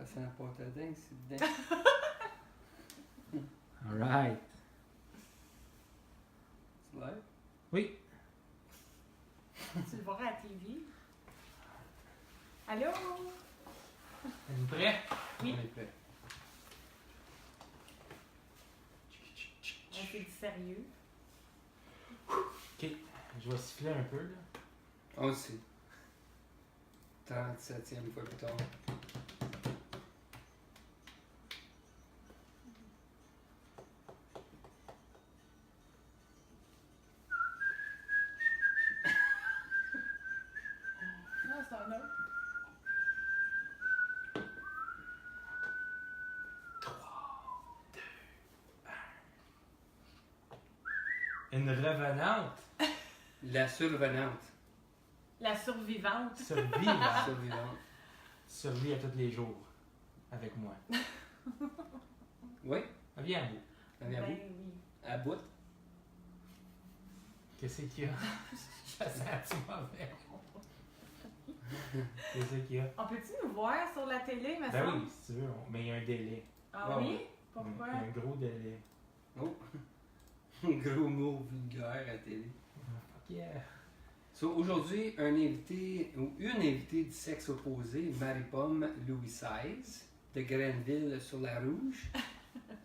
Ça sent la pâte à dinde, c'est dedans. Alright. C'est live? Oui. Tu le vois à la TV. Allô? Êtes-vous prêts? Oui. On est prêt. On fait du sérieux. Ok, je vais siffler un peu là. On le sait. 37e fois plus tard. Non, c'est un autre. 3, 2, 1. Une revenante. La survenante. La survivante. Survivante. Survivante. Survie à tous les jours. Avec moi. Oui? Viens à bout. Allez, à Ben vous. oui. À bout. Qu'est-ce qu'il y a? Ça sent-tu mauvais? Qu'est-ce qu'il y a? On peut-tu nous voir sur la télé, me Ben semble? oui, si tu veux, mais il y a un délai. Ah Ah oui? ouais. Pourquoi? Il y a un gros délai. Oh! Gros mot vulgaire à la télé. Fuck yeah. So, aujourd'hui, un invité ou une invitée du sexe opposé, Marie-Pomme Louis XVI, de Grenville-sur-la-Rouge.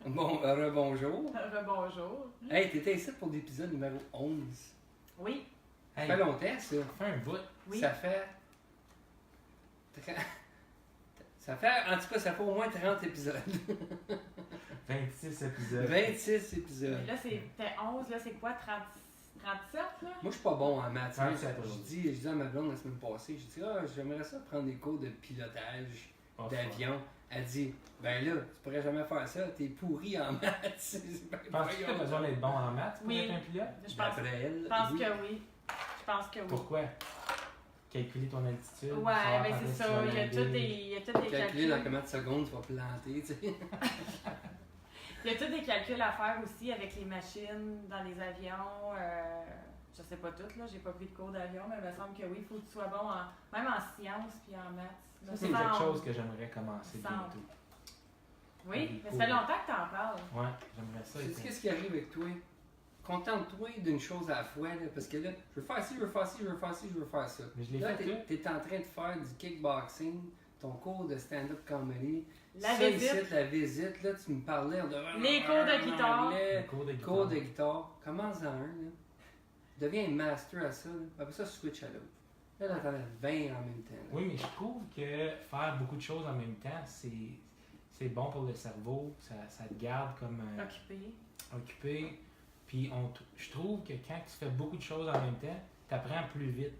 Bon, rebonjour. Rebonjour. Hey, t'étais ici pour l'épisode numéro 11. Oui, Ça Hey, fait longtemps, ça. ça fait un bout. oui. Ça fait... Ça fait... En tout cas, ça fait au moins 30 épisodes. 26 épisodes. 26 épisodes. Mais là, c'était 11, là, c'est quoi? 37, là? Moi, je suis pas bon en maths. Ouais, Moi, c'est je drôle. dis à ma blonde la semaine passée, je dis, j'aimerais ça prendre des cours de pilotage Oh, d'avion. Elle dit, ben là, tu pourrais jamais faire ça, t'es pourri en maths. C'est ben Penses-tu que tu as voyons besoin donc. d'être bon en maths pour Oui. être un pilote? Je pense, D'après elle, je pense oui. que oui. Je pense que oui. Pourquoi? Calculer ton altitude. Ouais, savoir ben quand c'est est-ce que ça. tu vas Il y a lander. tous des Calculer calculs. dans combien de secondes tu vas planter, tu sais. Il y a tous des calculs à faire aussi avec les machines dans les avions. Je sais pas toutes, là. J'ai pas pris de cours d'avion, mais il me semble que oui, il faut que tu sois bon même en sciences puis en maths. Ça, c'est quelque chose que j'aimerais commencer Sans- bientôt. Oui, mais ça fait longtemps que t'en parles. Ouais, j'aimerais ça. Tu sais qu'est-ce qui arrive avec toi? Contente-toi d'une chose à la fois, là, parce que là, je veux faire ci, je veux faire ci, je veux faire ci, je veux faire ça. Mais je l'ai Là, fait tout. t'es en train de faire du kickboxing, ton cours de stand-up comedy. La ça, visite. ici, la visite, là, tu me parlais de... Les cours de guitare. anglais, Le cours de guitare. cours de guitare. Commence-en un, là. Deviens un master à ça, là. Après ça, switch à l'autre. Là, t'en as 20 en même temps. là. Oui, mais je trouve que faire beaucoup de choses en même temps, c'est bon pour le cerveau. Ça te garde comme Occupé. occupé. Puis je trouve que quand tu fais beaucoup de choses en même temps, tu apprends plus vite.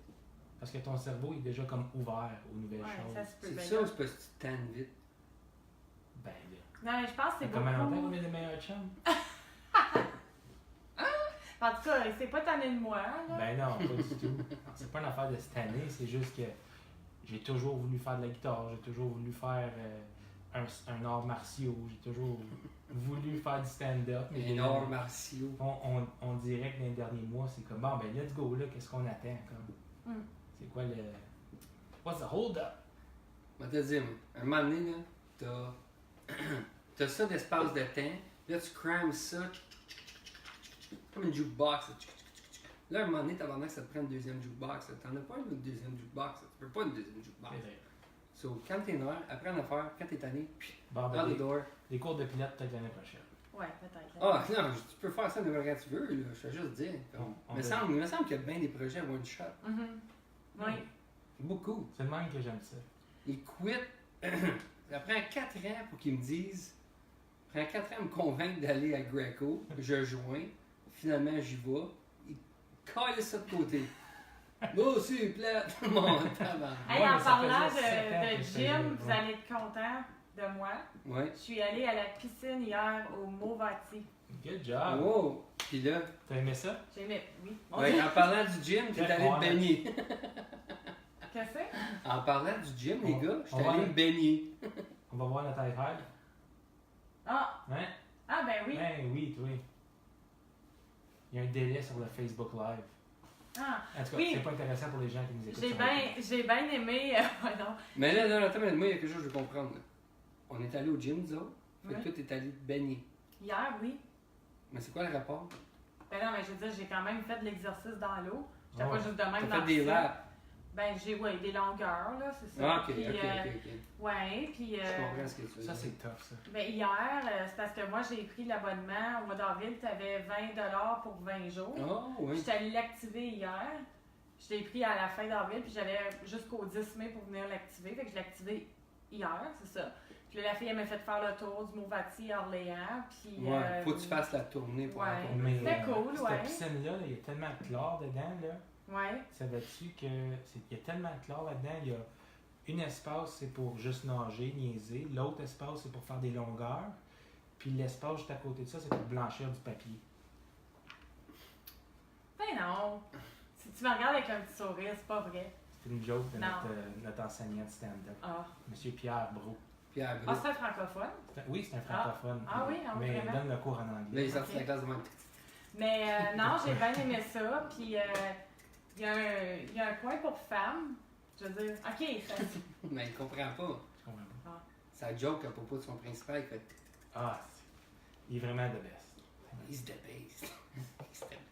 Parce que ton cerveau est déjà comme ouvert aux nouvelles Ouais, choses. ça se peut C'est bien. ça ou c'est parce que tu te tannes vite? Ben là. Non, mais je pense que c'est Comment longtemps qu'on beaucoup. est les meilleurs chums? En tout cas, c'est pas tanné de moi, là. Ben non, pas du tout. C'est pas une affaire de cette année, c'est juste que j'ai toujours voulu faire de la guitare, j'ai toujours voulu faire un art martiaux, j'ai toujours voulu faire du stand-up. Mais Les arts martiaux. on dirait que dans les derniers mois, c'est comme bon, ben let's go là, qu'est-ce qu'on attend comme? Mm. C'est quoi le. What's the hold up? Je vais te dire, moi, un moment donné, là, t'as ça d'espace de temps, là, tu crames ça, comme une jukebox. Là, à un moment donné, t'as que ça te prend une deuxième jukebox. T'en as pas une deuxième jukebox. Tu peux pas une deuxième jukebox. C'est vrai. So, quand t'es noir, apprends à faire, quand t'es tanné, puis Bon, out ben, the door. les cours de pilote peut-être l'année prochaine. Ouais, peut-être. Ah, non, tu peux faire ça n'importe quand tu veux, là. Je vais juste dire. On Il me semble qu'il y a bien des projets one shot. Mhm. Oui. Beaucoup. C'est le même que j'aime ça. Ils quittent. Ça prend 4 ans pour qu'ils me disent. Ça prend 4 ans à me convaincre d'aller à Greco. Je joins. Finalement, j'y vais. Ils collent ça de côté. Oh, c'est plate. Mon tabarnak. Hey, Ouais, en mais ça parlant faisait 7 ans que de je faisais, gym, vous ouais. allez être content de moi. Ouais. Je suis allée à la piscine hier au Movati. Good job! Wow. Puis là, T'as aimé ça? J'ai aimé, oui. ouais, en parlant du gym, t'es Ouais, allé me ouais. baigner. Qu'est-ce que c'est? En parlant du gym, les gars, On j'étais va allé aller. me baigner. On va voir la taille high. Ah! Hein? Ah, ben oui. Ben oui, toi. Il y a un délai sur le Facebook Live. Ah, En tout cas, Oui. c'est pas intéressant pour les gens qui nous écoutent. j'ai sur bien aimé. Ouais, non. Mais là, attends, moi, il y a quelque chose que je veux comprendre. Là. on est allé au gym, nous autres. Fait que Oui. toi, t'es allé te baigner. Hier, oui. Mais c'est quoi le rapport? Ben non, mais je veux dire, j'ai quand même fait de l'exercice dans l'eau. J'étais Ah pas ouais. juste de même T'as dans fait le des piscine. laps. Ben, j'ai, des longueurs, là, c'est ça. Ah, ok, Puis, ok. Ouais, puis... Je comprends ce que tu veux Ça, dire. c'est tough, ça. Ben, hier, c'est parce que moi, j'ai pris l'abonnement. Au mois d'avril, tu avais 20$ pour 20 jours. Oh, oui. J'étais allée l'activer hier. Je l'ai pris à la fin d'avril, puis j'avais jusqu'au 10 mai pour venir l'activer. Fait que je l'ai activé hier, c'est ça. Puis là, la fille, elle m'a fait faire le tour du Mouvati à Orléans. Puis, Ouais, faut que tu fasses la tournée pour ouais. la tournée. Mais C'était cool, cette ouais. piscine-là, il y a tellement de chlore dedans, là. Ouais. Savais-tu que il y a tellement de chlore là-dedans, il y a une espace c'est pour juste nager, niaiser, l'autre espace c'est pour faire des longueurs, puis l'espace juste à côté de ça c'est pour blanchir du papier. Ben non. Si tu me regardes avec un petit sourire, c'est pas vrai. C'est une joke de Non. notre enseignant de stand-up, Ah. Monsieur Pierre Brault. Pierre Ah, Gros. c'est un francophone. Oui, c'est un francophone. Ah oui, ah oui, mais il vraiment? donne le cours en Là, anglais. il est sorti de la classe de moi. Mais non, j'ai bien aimé ça. Puis il y a un coin pour femmes. Je veux dire, ok, ça. Mais il comprend pas. Je comprends pas. Sa joke à propos de son principal, il fait Ah, il est vraiment the best. He's the best.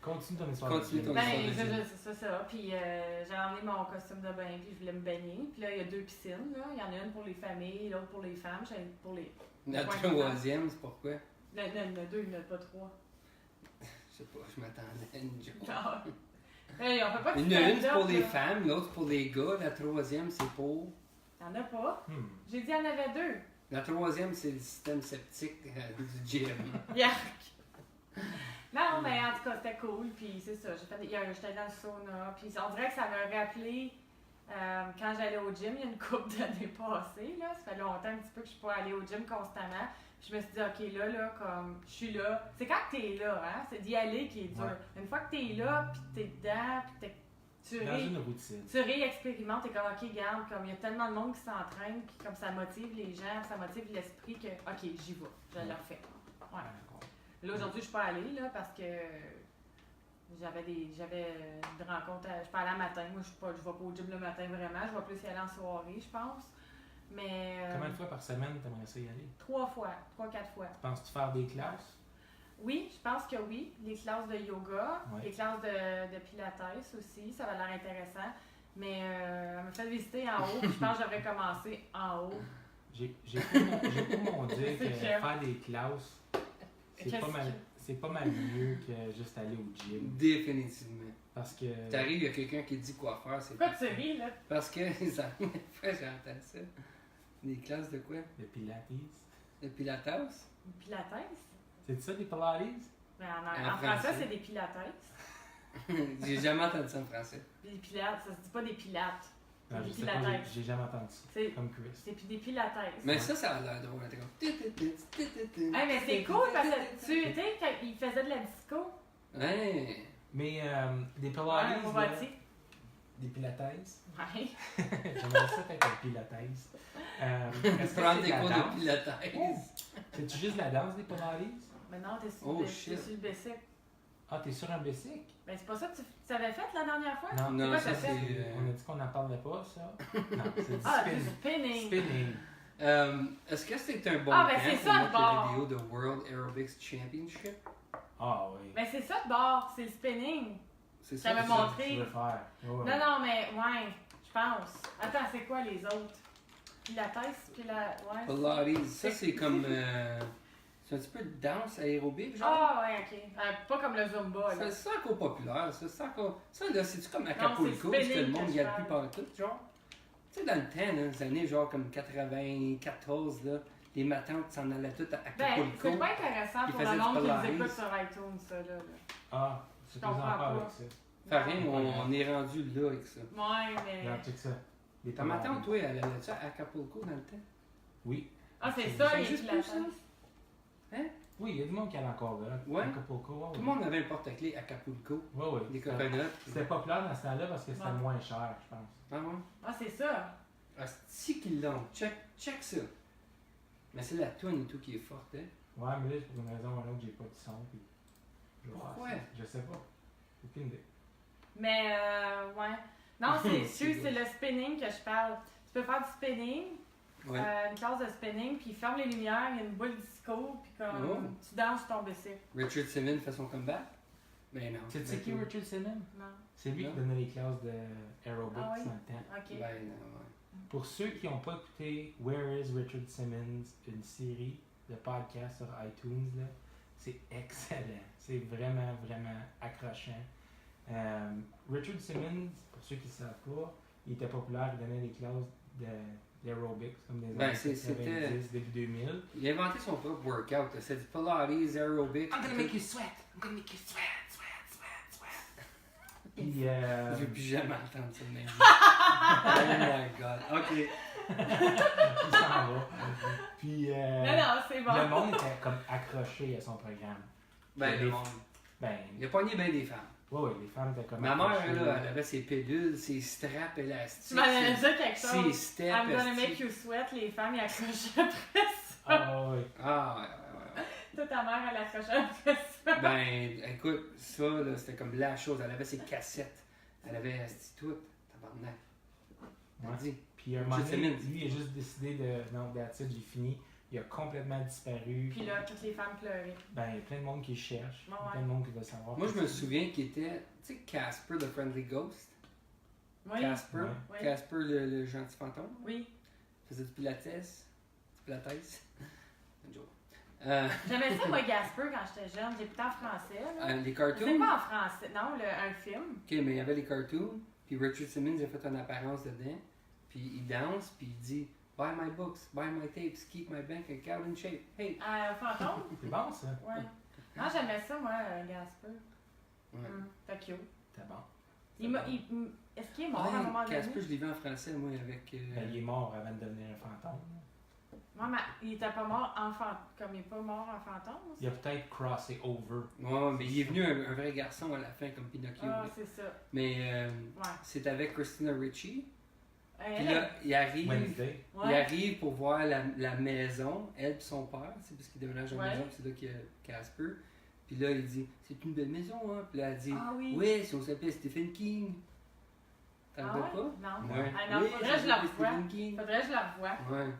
Continue ton histoire. Continue de ton gym. Ben, histoire. c'est ça. Puis j'ai emmené mon costume de bain, puis je voulais me baigner. Puis là, il y a 2 piscines. Là. Il y en a une pour les familles, l'autre pour les femmes. J'allais pour les. La Ouais, troisième, c'est pourquoi? Il y en a 2, il n'y en a pas 3. Je sais pas, je m'attendais à une joke. Non. Hey, on peut pas Il y en a une stand-up, pour les là. femmes, l'autre pour les gars, la troisième c'est pour. Il n'y en a pas. Hmm. J'ai dit il y en avait 2. La troisième c'est le système septique du gym. Yark! Non, mais en tout cas, c'était cool. Puis c'est ça, j'étais dans le sauna. Puis on dirait que ça m'a rappelé quand j'allais au gym, il y a une couple d'années passées. Là, ça fait longtemps un petit peu que je suis pas allée au gym constamment. Puis je me suis dit, OK, là, comme je suis là. C'est quand t'es là, hein? C'est d'y aller qui est dur. Ouais. Une fois que t'es là, puis t'es dedans, puis Dans une routine. tu réexpérimentes, t'es comme, OK, garde, comme il y a tellement de monde qui s'entraîne, puis comme ça motive les gens, ça motive l'esprit que, OK, j'y vais, je le refais. Ouais. Là, aujourd'hui, je suis pas allée, là, parce que j'avais une rencontre, je suis pas allée le matin, moi, je vais pas au gym le matin vraiment, je vais plus y aller en soirée, je pense. Mais. Combien de fois par semaine t'aimerais ça y aller? 3 fois, 3-4 fois. Penses-tu faire des classes? Oui, je pense que oui. Les classes de yoga, Ouais. les classes de pilates aussi, ça va l'air intéressant. Mais elle m'a fait visiter en haut, puis je pense que j'aurais commencé en haut. J'ai pour mon dire que C'est clair. faire des classes, c'est pas mal mieux que juste aller au gym. Définitivement. Parce que. T'arrives, il y a quelqu'un qui te dit quoi faire, c'est Pourquoi tu ris, là? parce que ça fois j'entends ça. Des classes de quoi? Le Pilates. De Pilates? Pilates? C'est ça, des Pilates? Mais En en français, français. c'est des pilates. J'ai jamais entendu ça en français. Des pilates, ça se dit pas des pilates. Non, Des je sais pas, Pilates. j'ai jamais entendu ça. C'est Comme Chris. puis des pilates. Mais ça a l'air drôle. T'es comme... Hey, mais c'est cool parce que tu sais, quand il faisait de la disco, Ouais. Mais des ouais, Pilates, au là, bâti. des Pilates, Ouais. j'aimerais ça être un Pilates. Est-ce que Prendre c'est des la cours de danse? Pilates. C'est-tu juste la danse des Pilates? Mais non, t'es sur, Oh, t'es shit. sur le bicycle. Ah, t'es sur un bicycle? Ben, c'est pas ça que tu avais fait la dernière fois? Non, Non, quoi ça t'as fait? c'est... On a dit qu'on n'en parlerait pas, ça. Non, c'est du Ah, du spinning. spinning. Spinning. Est-ce que c'est un bon Ah, ben, temps c'est pour ça, le mettre bar. la vidéo de World Aerobics Championship? Ah oui. Ben, c'est ça de bord, c'est le spinning. C'est Ça m'a que montré. Tu veux faire. Ouais, ouais. Non, non, mais ouais, je pense. Attends, c'est quoi les autres? Pilates, puis la. Ouais. Pilates, ça c'est comme... c'est un petit peu de danse aérobique, genre? Ah, ouais, ok. Pas comme le Zumba, là. C'est encore populaire, ça. C'est encore... Ça, là, c'est-tu comme Acapulco, c'est parce que le spinning monde que y je a plus parle. partout, genre? Tu sais, dans le temps, là, les années genre comme 94, là, les matantes s'en allaient toutes à Ben, Acapulco. c'est pas intéressant Il pour faisait le du monde qui Pilates. nous écoute sur iTunes, ça, là. Ah, c'est Je comprends pas pas. avec ça. Fait rien, on est rendu là avec ça. Ouais, mais. Regarde, check ça. Des Ta ma Pilates. tante, toi, elle allait-tu à Acapulco dans le temps? Oui. Ah, c'est C'est ça, les juste Pilates. plus ça? Oui, il y a du monde qui allait encore là. Ouais. Acapulco, ouais, Tout le monde avait un porte-clés Acapulco, Ouais, ouais. des C'était- coconuts. C'était populaire dans ce temps-là parce que c'était Ouais. moins cher, je pense. Ah ouais? Ah, c'est ça. Ah, c'est qu'ils l'ont. Check ça. Mais c'est la toune et tout qui est forte, hein? Ouais, mais là, pour une raison ou une autre, j'ai pas de son. Puis je vais Pourquoi? faire ça. Je sais pas. Aucune idée. Mais, ouais. Non, c'est C'est sûr, c'est le spinning que je parle. Tu peux faire du spinning, Ouais. Une classe de spinning, puis il ferme les lumières, il y a une boule disco, puis comme Oh. tu danses sur ton bicycle. Richard Simmons fait son comeback? Ben non. Tu sais qui Ben, Richard Simmons? Non. C'est lui Non. qui donnait les classes de aerobics Ah oui? dans le temps. Ok. Ben non, ouais. Pour ceux qui n'ont pas écouté Where is Richard Simmons, une série de podcasts sur iTunes, là, c'est excellent. C'est vraiment, vraiment accrochant. Richard Simmons, pour ceux qui ne savent pas, il était populaire, il donnait des classes d'aerobics comme des Ben, années c'était- 90, début 2000. Il a inventé son propre workout. là. C'est du Pilates, aerobics. I'm gonna tout. make you sweat! I'm gonna make you sweat, sweat, sweat, sweat! Puis, Je veux plus jamais entendre ça de ma vie. Oh my god. Ok. il s'en va. Puis, Non, c'est bon. le monde était comme accroché à son programme. Ben, le monde. Ben, Il a pogné bien des femmes. ouais, les femmes étaient comme Ma mère, accrochées. là, elle avait ses pédules, ses straps élastiques. Tu m'en avais dit quelque ses chose. steps. I'm gonna esti. make you sweat, les femmes, ils accrochaient après ça. Ah, ouais. Ah, ouais. Toute ta mère, elle accrochait après ça. Ben, écoute, ça, là, c'était comme la chose. Elle avait ses cassettes. Elle avait esti, tout. Tabarnak. Elle Ouais. dit. Puis, un moment donné, Simmons. lui, il a juste décidé de. Non, that's it, j'ai fini. Il a complètement disparu. Puis là, toutes les femmes pleuraient. Ben, il y a plein de monde qui cherche. Ouais. Plein de monde qui veut savoir. Moi, je me souviens qu'il était. Tu sais, Casper, the Friendly Ghost. Oui. Casper. Ouais. Oui. Casper, le gentil fantôme. Oui. Faisait du pilates. Du pilates. Un joke. J'aimais ça, moi, Gasper, quand j'étais jeune. J'écoutais en français. Là. Les C'est cartoons. pas en français, non, un film. Ok, mais il y avait les cartoons. Puis Richard Simmons a fait une apparence dedans. Puis il danse. Puis il dit Buy my books, buy my tapes, keep my bank account in shape. Hey! Fantôme? C'est bon, ça. Ouais. Non, j'aimais ça, moi, Gasper. Ouais. T'as cute. C'est bon. Est-ce qu'il est mort à un moment donné? Casper, je l'ai vu en français, moi, avec. Ben, il est mort avant de devenir un fantôme. Non, mais il était pas mort en fantôme. Comme il est pas mort en fantôme aussi. Il a peut-être crossé over. Ouais, mais il est venu un vrai garçon à la fin, comme Pinocchio. Ah, là. c'est ça. Mais Ouais. c'est avec Christina Ricci. Puis Elle, là, il arrive. Wednesday. Il ouais. arrive pour voir la maison, elle et son père, c'est parce qu'il déménage à la Ouais. maison, puis c'est là qu'il y a Casper. Puis là, il dit C'est une belle maison, hein. Puis là, elle dit Ah oui. Oui, si on s'appelait Stephen King. T'en Ah rappelles ouais? pas Non. Ouais. Ah non, Oui, faudrait ça que je la s'appelait revoie. Stephen King. Faudrait que je la revoie. Ouais.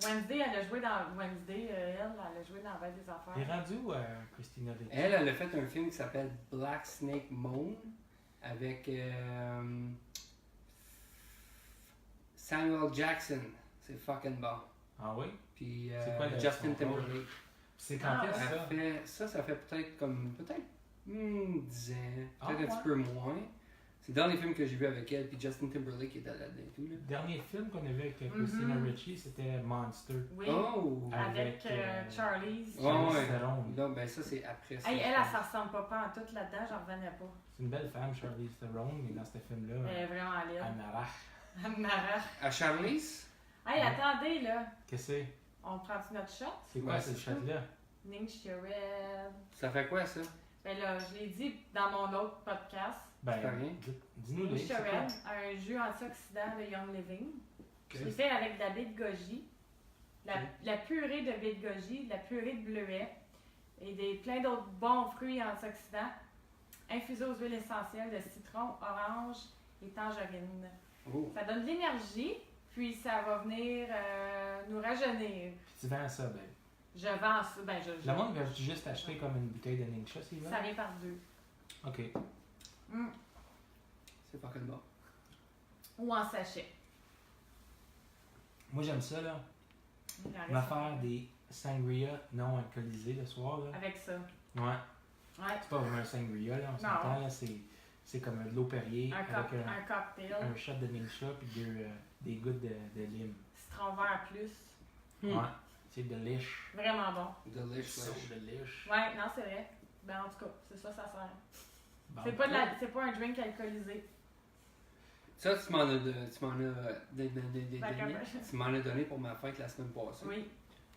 Wednesday, elle a joué dans. Wednesday, elle a joué dans la Bête des T'es Affaires. rendu où, Christina Ricci? Elle a fait un film qui s'appelle Black Snake Moan avec Samuel Jackson. C'est fucking bon. Ah oui? Puis C'est quoi le- Justin son rôle? Timberlake. C'est quand Ah, est-ce Elle ça? fait, ça fait peut-être comme. Peut-être 10 ans. Ah, Peut-être un petit ouais. peu moins. C'est dans les films que j'ai vus avec elle. Puis Justin Timberlake était là-dedans et tout. Là. Le dernier film qu'on a vu avec Christina Mhm. Ricci, c'était Monster. Oui. Oh! Ah. Avec Avec, Charlize. Ouais, Charlize ouais. Theron. Non, ben ça, c'est après ça. Hey, je elle, pense. ça ressemble pas en tout là-dedans, j'en revenais pas. C'est une belle femme, Charlize Theron, mais dans ce film-là, Elle est vraiment laide. elle m'arrache. Elle m'arrache. À Charlize? Hey, attendez, là. Qu'est-ce que c'est? On prend-tu notre shot? C'est quoi Ouais, cette c'est shot-là? Ninja Red. Ça fait quoi, ça? Ben là, je l'ai dit dans mon autre podcast. Ben, C'est pas rien. dis-nous les. Ninja Red, un jus antioxydant de Young Living. Ok. Je l'ai fait avec de la baie de goji, Ok. la purée de baie de goji, de la purée de bleuet et plein d'autres bons fruits antioxydants infusés aux huiles essentielles de citron, orange et tangerine. Oh! Ça donne de l'énergie, puis ça va venir nous rajeunir. Puis tu vends ça, ben. Je vends ça, ben Le monde va juste acheter comme une bouteille de Ninja, s'il veut? ça vient par deux. Ok. C'est fucking bon. Ou en sachet. Moi, j'aime ça, là. Il en reste M'affaire des sangria non alcoolisés le soir, là. avec ça. Ouais. Ouais. C'est pas vraiment un sangria, là, on s'entend, là. C'est comme de l'eau Perrier avec Un cocktail. un shot de Ninja puis des gouttes de lime. Citron vert plus. Ouais. C'est delish. Vraiment bon. Delicious. So delish. Ouais, non, c'est vrai. Ben, en tout cas, c'est ça sert. Bon. C'est pas un drink alcoolisé. Ça, tu m'en as donné. D'accord. Tu m'en as donné pour ma fête la semaine passée. Oui,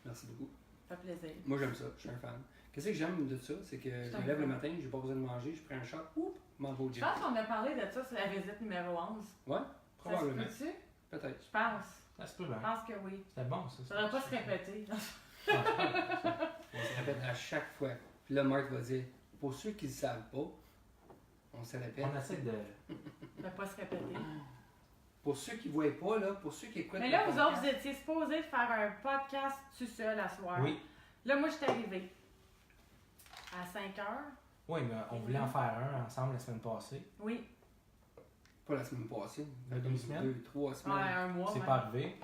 Merci beaucoup. ça fait plaisir. Moi, j'aime ça. Je suis un fan. Qu'est-ce que j'aime de ça? C'est que je me lève le matin, j'ai pas besoin de manger, je prends un shot, oup, m'en vais au Je gym. pense qu'on a parlé de ça sur la visite numéro 11. Ouais, Ça se probablement. peut-tu? Peut-être. Je pense. Ça se peut Je bien. pense que oui. C'était bon, ça. Ça devrait pas se répéter. On se répète à chaque fois. Puis là, Marc va dire, pour ceux qui ne le savent pas, on se répète. On essaie de. Ça devrait pas se répéter. Pour ceux qui ne voient pas, là, pour ceux qui écoutent. Mais le là, vous autres, podcast, vous étiez supposés de faire un podcast tout seul à soir. Oui. Là, moi, je suis arrivée à 5 heures. Oui, mais on voulait en faire un ensemble la semaine passée. Oui. Pas la semaine passée. Il y a 2 semaines. 2-3 Ouais, semaines. un mois. C'est ouais. pas arrivé.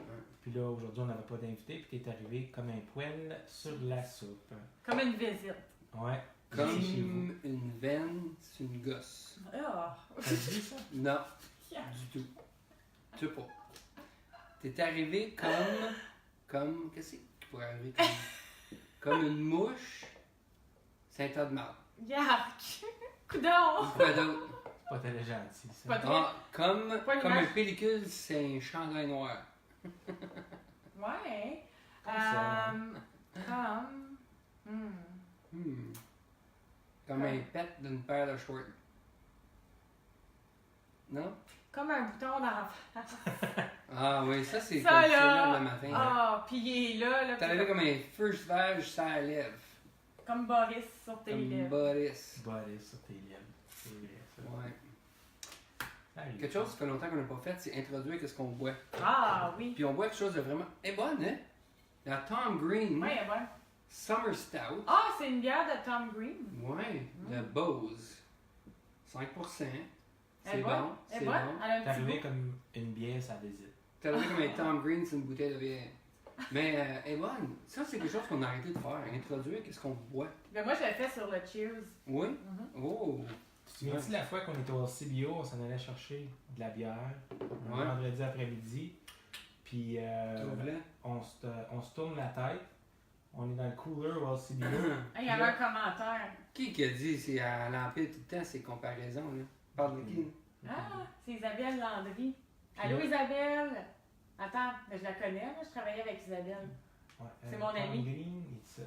Puis là, aujourd'hui, on n'avait pas d'invité. Puis t'es arrivé comme un poêle sur la soupe. Comme une visite. Ouais. Comme Ici, chez vous. une veine, c'est une gosse. Ah! T'as dit ça? Non, Yeah. du tout. Tu sais pas. T'es arrivé comme. Qu'est-ce qui pourrait arriver comme une mouche, c'est un tas de marde. Yark! Coudon! Quoi d'autre? Pas tellement gentil, ça. Pas très- Ah, comme Pas comme l'image. un pellicule, c'est un chandail noir. Ouais. Comme ça. Comme. Comme Ouais. un pet d'une paire de shorts. Non? Comme un bouton dans la face. Ah oui, ça c'est Ça, comme là. c'est là le matin. Ah, pis il est là. T'as levé comme un first vage sur la lèvre. Comme Boris sur tes Comme lèvres. Boris. Bolé sur tes lèvres. C'est vrai, ça. Ouais. Ça arrive. Quelque chose qui fait longtemps qu'on n'a pas fait, c'est introduire qu'est-ce qu'on boit. Ah, oui. Puis on boit quelque chose de vraiment. Elle est bonne, hein? La Tom Green Ouais, ouais. Summer Stout. Ah, c'est une bière de Tom Green. Ouais, de Bose. 5%. Elle C'est est bonne. bon. Elle est C'est bonne. bon. Elle a un T'es petit arrivé goût. comme une bière, ça visite. T'as levé comme un Tom Green, c'est une bouteille de bière. Mais elle est bonne. Ça, c'est quelque chose qu'on a arrêté de faire. Introduire qu'est-ce qu'on boit. Mais moi, je l'ai fait sur le Cheers. Oui? Mhm. Oh! Tu te souviens-tu de la fois qu'on était au CBO, on s'en allait chercher de la bière un Ouais. vendredi après-midi, puis Trouve-le. on se tourne la tête, on est dans le cooler au CBO. Il y avait un commentaire. Qui a dit c'est à l'empire tout le temps ces comparaisons, là? Parle de qui? Ah, c'est Isabelle Landry. Allô, Isabelle? Attends, mais je la connais, là. Je travaillais avec Isabelle. Ouais, C'est mon Tom ami. Green et tout ça.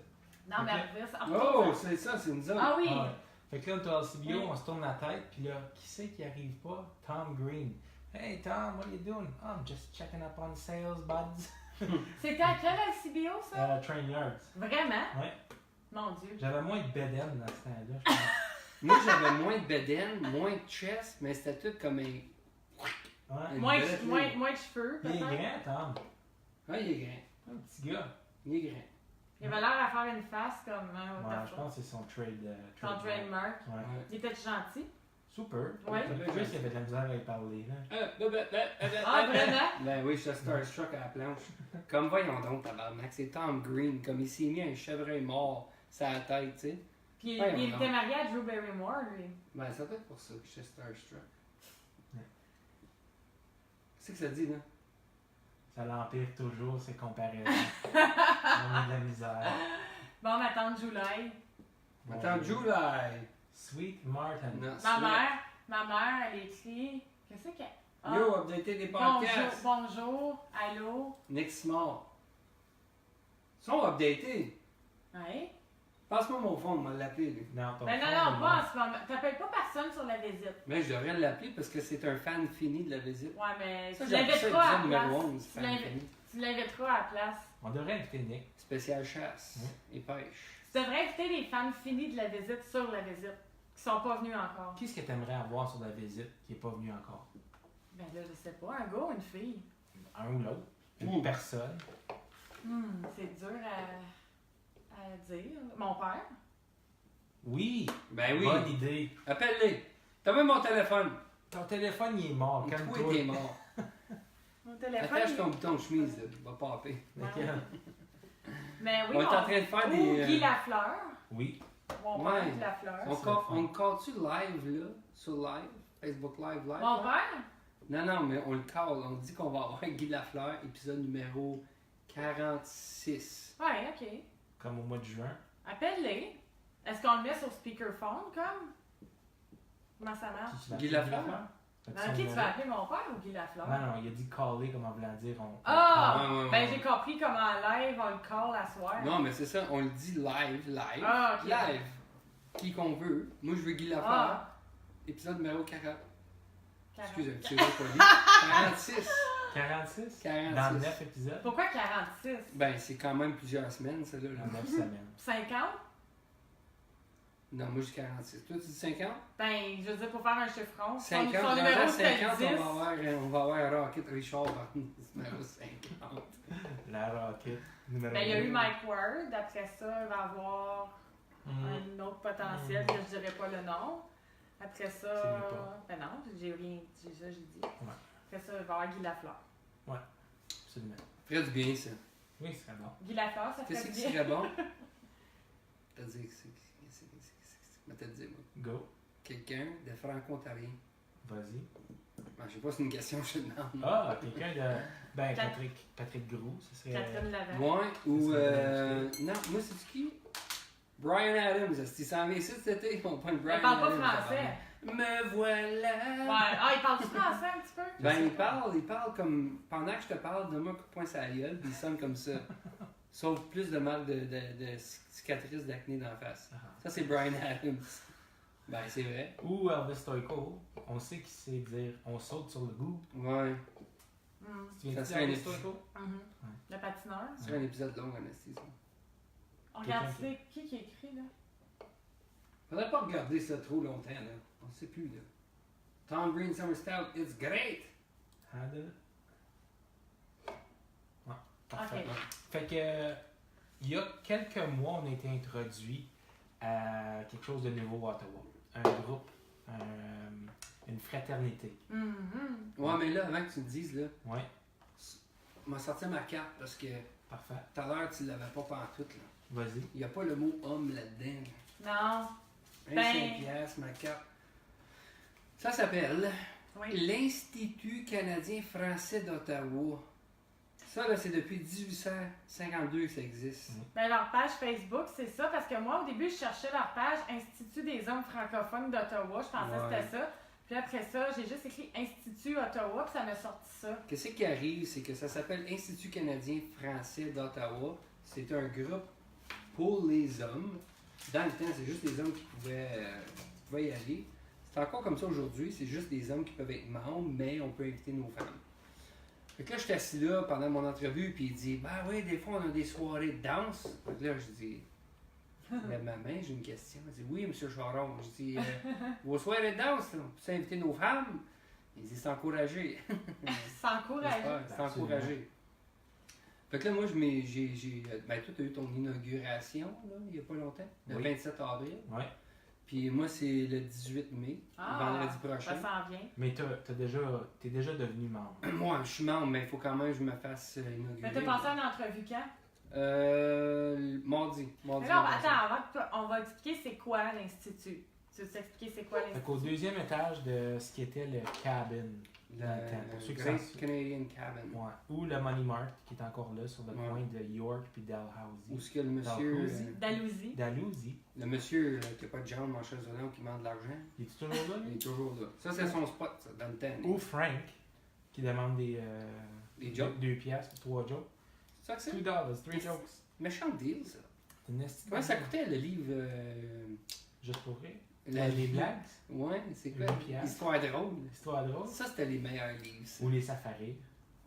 Non, mais Ok. elle revient. Oh, c'est ça, c'est une zone. Ah oui! Ah ouais. Fait que là, on est au CBO, Oui. on se tourne la tête, puis là, qui c'est qui arrive pas? Tom Green. Hey Tom, what are you doing? Oh, I'm just checking up on sales, buds. C'était à quel LCBO, ça? Train Yards. Vraiment? Ouais. Mon Dieu. J'avais moins de bedaine dans ce temps-là, je pense. Moi, j'avais moins de bedaine, moins de chest, mais c'était tout comme un. Ouais. Moins belle de, moins de cheveux, Il est peut-être. grand, Tom. Ah, il est grand. Un petit gars. Il est grand. Il avait l'air à faire une face comme un Ouais, je pense que c'est son trade. Son trademark. trademark. Ouais. Ouais. Il était gentil. Super. Ouais. Juste qu'il y avait de la misère à y parler. Là. Ah, vraiment? Ben oui, je suis starstruck à la planche. Comme voyons donc, tabarnak, c'est Tom Green, comme il s'est mis un chevreuil mort sur la tête, tu sais. Puis Ouais, il non. était marié à Drew Barrymore, lui. Ben, ça doit être pour ça que je suis starstruck. Ouais. Qu'est-ce que ça dit, là? Ça l'empire toujours, ces comparaisons. On a de la misère. Bon, ma tante Julie. Bon, Attends, July! Sweet Martin. Non, Ma mère, elle écrit. Qu'est-ce qu'elle. Ah, Yo, updater des bonjour, podcasts! bonjour, allô. Nick Small. Ils sont updatés. Ouais. Passe-moi mon phone, on va l'appeler, lui. Non, ton Ben non, phone, non, est pas en mort. ce moment. T'appelles pas personne sur la visite. Mais je devrais l'appeler parce que c'est un fan fini de la visite. Ouais, mais Ça, tu j'ai appris ça l'inviteras à épisode la numéro place. 11, Tu fan l'invi- fini. Tu l'inviteras à la place. On devrait inviter Nick. Spécial chasse et pêche. Tu devrais inviter les fans finis de la visite sur la visite, qui sont pas venus encore. Qui est-ce que tu aimerais avoir sur la visite qui n'est pas venu encore? Ben là, je sais pas, un gars ou une fille? Un ou l'autre? Une Ouh. personne? C'est dur à dire. Mon père? Oui! Ben oui. Bonne idée. Appelle-les. T'as même mon téléphone. Ton téléphone, il est mort. Toi, Calme-toi. t'es mort. Mon téléphone. Attache ton bouton de chemise, là. Va popper. Lequel? Mais oui, On est en train de faire des. Guy Lafleur. Oui. Mon Ouais. père Guy Lafleur. On call-tu live, là? Sur live? Facebook Live, live? Mon là? père? Non, non, mais on le call. On dit qu'on va avoir Guy Lafleur, épisode numéro 46. Ouais, ok. Comme au mois de juin. Appelle-les. Est-ce qu'on le met sur speakerphone, comme? Comment ça marche? Qui tu vas Guy appeler? Lafleur? Fait que Dans son qui tu numéro. vas appeler mon père ou Guy Lafleur? Non, non, il a dit caller comme en voulant dire on. Ah! Ouais, ouais, Ben ouais. j'ai compris comment en live on le call à soir. Non, mais c'est ça, on le dit live. Ah, ok. Live. Qui qu'on veut. Moi, je veux Guy Lafleur. Ah, Épisode numéro 40. 40. Excusez, c'est pas poli. 46. 46? 46. Dans 9 épisodes? Pourquoi 46? Ben, c'est quand même plusieurs semaines, celle-là. Dans Là. 9 semaines. 50? Non, moi, j'ai 46. Toi, tu dis 50? Ben, je veux dire, pour faire un chiffron, 50, son rendu numéro à c'était 50, 10. on va avoir Rocket Richard par numéro 50. La Rocket, numéro Ben, il y a 2. eu Mike Ward. Après ça, il va y avoir un autre potentiel que je dirais pas le nom. Après C'est ça, lui pas. ben non, j'ai rien dit, ça j'ai dit. Ouais. Après ça, il va y avoir Guy Lafleur. Absolument. Ferait du bien, ça. Oui, ce serait bon. Guy Lafleur, ça Qu'est-ce fait qui bien. serait bon? T'as dit que c'est. Je vais te dire, moi. Go. Quelqu'un de franco-ontarien. Vas-y. Ben, je sais pas si c'est une question que je te demande. Ah, quelqu'un de. Ben, Cat- Patrick Groux, ce serait. Catherine Lavelle. Ouais, ou. Ça serait Non, moi, c'est qui? Brian Adams. S'il s'en vient ici cet été, on prend Brian Il parle pas Adams. français. Me voilà! Ouais. Ah, il parle du français un petit peu? Ben, il parle comme. Pendant que je te parle, donne-moi un coup de poing sur la gueule, puis il sonne comme ça. Sauf plus de marques de cicatrices d'acné dans la face. Ah. Ça, c'est Brian Adams. Ben, c'est vrai. Ou Elvis Stoico, on sait qu'il sait dire on saute sur le goût. Ouais. Mhm. Tu viens de Ça dire serait Elvis un Stoico? Mhm. Le patineur. C'est un épisode long, Anastie, ça. On regarde, Quelqu'un c'est qui écrit là? Faudrait pas regarder ça trop longtemps, là. On sait plus, là. Tom Green Summer Stout, it's great! Handle. Ouais, parfait. Ok. Fait que, il y a quelques mois, on a été introduit à quelque chose de nouveau à Ottawa. Un groupe, une fraternité. Mhm. Ouais, mais là, avant que tu me dises, là, Ouais, m'a sorti ma carte parce que parfait. tout à l'heure, tu l'avais pas pantoute, là. Vas-y. Il n'y a pas le mot homme là-dedans. Non. 25 Ben- piastres, ma carte. Ça s'appelle Oui. l'Institut canadien français d'Ottawa. Ça, là, c'est depuis 1852 que ça existe. Ben, leur page Facebook, c'est ça, parce que moi, au début, je cherchais leur page Institut des hommes francophones d'Ottawa. Je pensais que Ouais. c'était ça. Puis après ça, j'ai juste écrit Institut Ottawa, puis ça m'a sorti ça. Qu'est-ce qui arrive, c'est que ça s'appelle Institut canadien français d'Ottawa. C'est un groupe pour les hommes. Dans le temps, c'est juste les hommes qui pouvaient y aller. C'est encore comme ça aujourd'hui, c'est juste des hommes qui peuvent être membres, mais on peut inviter nos femmes. Fait que là, je suis assis là pendant mon entrevue, puis il dit ben oui, des fois on a des soirées de danse. Fait que là, je dis je lève ma main, j'ai une question. Il dit oui, monsieur Charon. Je dis vos soirées de danse, là, on peut inviter nos femmes. Il dit c'est encouragé. C'est encouragé. C'est encouragé. Fait que là, moi, ben, toi, tu as eu ton inauguration, là, il n'y a pas longtemps, le Oui. 27 avril. Ouais. Puis moi, c'est le 18 mai, vendredi prochain. Ça s'en vient. Mais t'es déjà devenu membre. Moi, je suis membre, mais il faut quand même que je me fasse inaugurer. Mais t'as pensé à une entrevue quand? Mardi. Mais là, attends, on va expliquer c'est quoi l'Institut. Tu veux t'expliquer c'est quoi Fait l'Institut? qu'au deuxième étage de ce qui était le cabin, pour ceux qui Great s'en- Canadian Cabin. ouais, ou le Money Mart qui est encore là sur le Ouais. coin de York puis Où Dalhousie. est-ce que le monsieur, Dalhousie. Dalhousie. Dalhousie, le monsieur qui n'a pas de jambe, manchette de qui demande de l'argent, il est toujours là? il lui? est toujours là. Ça, c'est son spot, ça, dans le temps. Ou Frank qui demande des jokes. 2 piastres pour 3 jokes. C'est ça que c'est? $2, 3 jokes. Méchant deal, ça. C'est une esti- Comment ça coûtait le livre Juste pour rire. le- Les blagues, Ouais, c'est quoi? 8 piastres. Histoire drôle. histoire drôle. Ça, c'était les meilleurs livres. ça. Ou les safaris.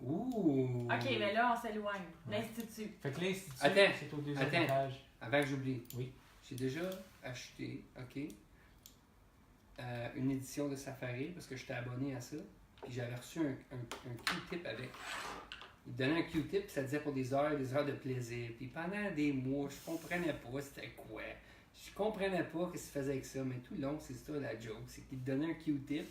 Ouh! Ok, mais là, on s'éloigne. Ouais. L'Institut. Fait que l'Institut, Attends, c'est au deuxième attends. étage. Avant que j'oublie. Oui. J'ai déjà acheté, ok, une édition de Safari parce que j'étais abonné à ça. Puis j'avais reçu un Q-tip avec. Il me donnait un Q-tip, puis ça disait pour des heures de plaisir. Puis pendant des mois, je comprenais pas c'était quoi. Je comprenais pas ce qu'il faisait avec ça, mais tout le long, c'est ça la joke. C'est qu'il te donnait un Q-tip,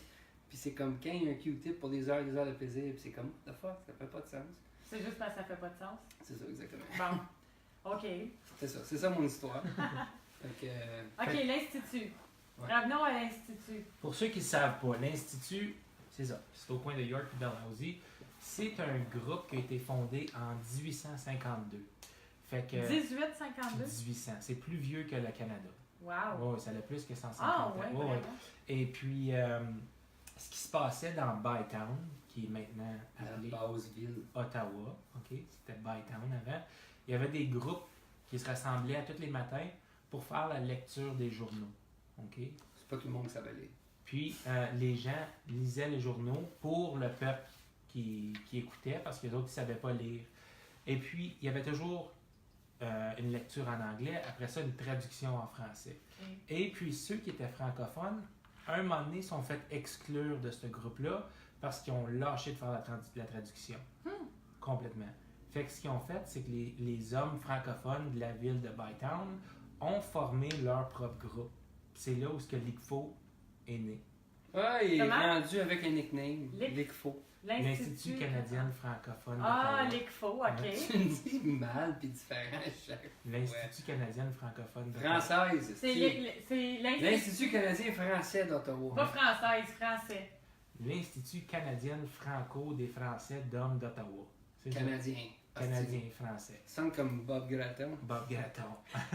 puis c'est comme quand il y a un Q-tip pour des heures de plaisir, puis c'est comme, what the fuck, ça fait pas de sens. C'est juste parce que ça fait pas de sens. C'est ça, exactement. Bon. Ok. C'est ça mon histoire. Fait que, Ok, l'Institut. Ouais. Revenons à l'Institut. Pour ceux qui ne savent pas, l'Institut, c'est ça. C'est au coin de York et Dalhousie. C'est un groupe qui a été fondé en 1852. Fait que 1852. 1800. C'est plus vieux que le Canada. Wow. Ouais, ça a plus que 150 Ah, ans. ouais, Ouais, ouais. vraiment. Et puis, ce qui se passait dans Bytown, qui est maintenant appelé la Basseville. Ottawa, ok, c'était Bytown avant, il y avait des groupes qui se rassemblaient à tous les matins pour faire la lecture des journaux. Ok? C'est pas tout le monde qui savait lire. Puis les gens lisaient les journaux pour le peuple qui écoutait parce que les autres ne savaient pas lire. Et puis, il y avait toujours une lecture en anglais, après ça, une traduction en français. Ok. Et puis, ceux qui étaient francophones, un moment donné, sont fait exclure de ce groupe-là parce qu'ils ont lâché de faire la traduction. Complètement. Fait que ce qu'ils ont fait, c'est que les hommes francophones de la ville de Bytown ont formé leur propre groupe. C'est là où ce que l'ICFO est né. Ouais, il est Comment? rendu avec un nickname. L'ICFO. L'Institut canadien francophone Ah, d'Ottawa. l'ICFO, ok. Ouais. Tu me dis mal puis différent à chaque L'Institut canadien francophone d'Ottawa. Française. C'est l'Institut. L'Institut canadien français d'Ottawa. Pas française, français. L'Institut canadien franco des Français d'hommes d'Ottawa. C'est ça. Canadien. Canadien français. Ça sonne comme Bob Gratton. Bob Gratton.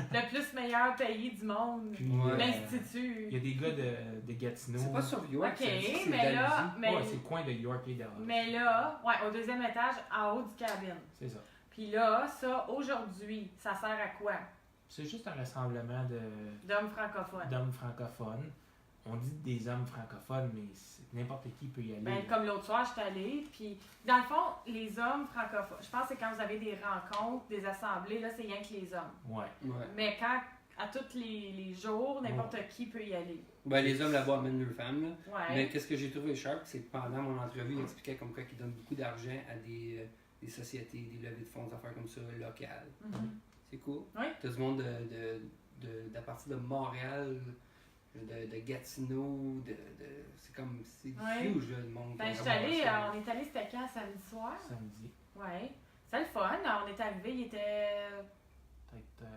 Le plus meilleur pays du monde. Puis, Ouais. il L'Institut. y a des gars de Gatineau. C'est pas sur York. Ok, ça, c'est mais là, Dalhousie. mais, Ouais, c'est le coin de York et Dallas. mais là, ouais, au deuxième étage, en haut du cabine. C'est ça. Puis là, ça, aujourd'hui, ça sert à quoi? C'est juste un rassemblement D'hommes francophones. d'hommes francophones. On dit des hommes francophones, mais n'importe qui peut y aller. Ben, comme l'autre soir, j'étais allée, puis dans le fond, les hommes francophones, je pense que c'est quand vous avez des rencontres, des assemblées, là, c'est rien que les hommes. Ouais. Ouais. Mais quand, à tous les jours, n'importe qui peut y aller. Ben, les hommes là-bas amènent leurs femmes. Là. Ouais. Mais qu'est-ce que j'ai trouvé sharp, c'est que pendant mon entrevue, il expliquait comme quoi qu'il donne beaucoup d'argent à des sociétés, des levées de fonds, des affaires comme ça, locales. Mhm. C'est cool. Oui. T'as du monde de partir de Montréal, de Gatineau, c'est comme, c'est Ouais. huge là, le monde. Ben, qui je suis va allée, voir ça. on est allé, c'était quand, samedi soir? Samedi. Ouais. C'était le fun. On est arrivé, il était Peut-être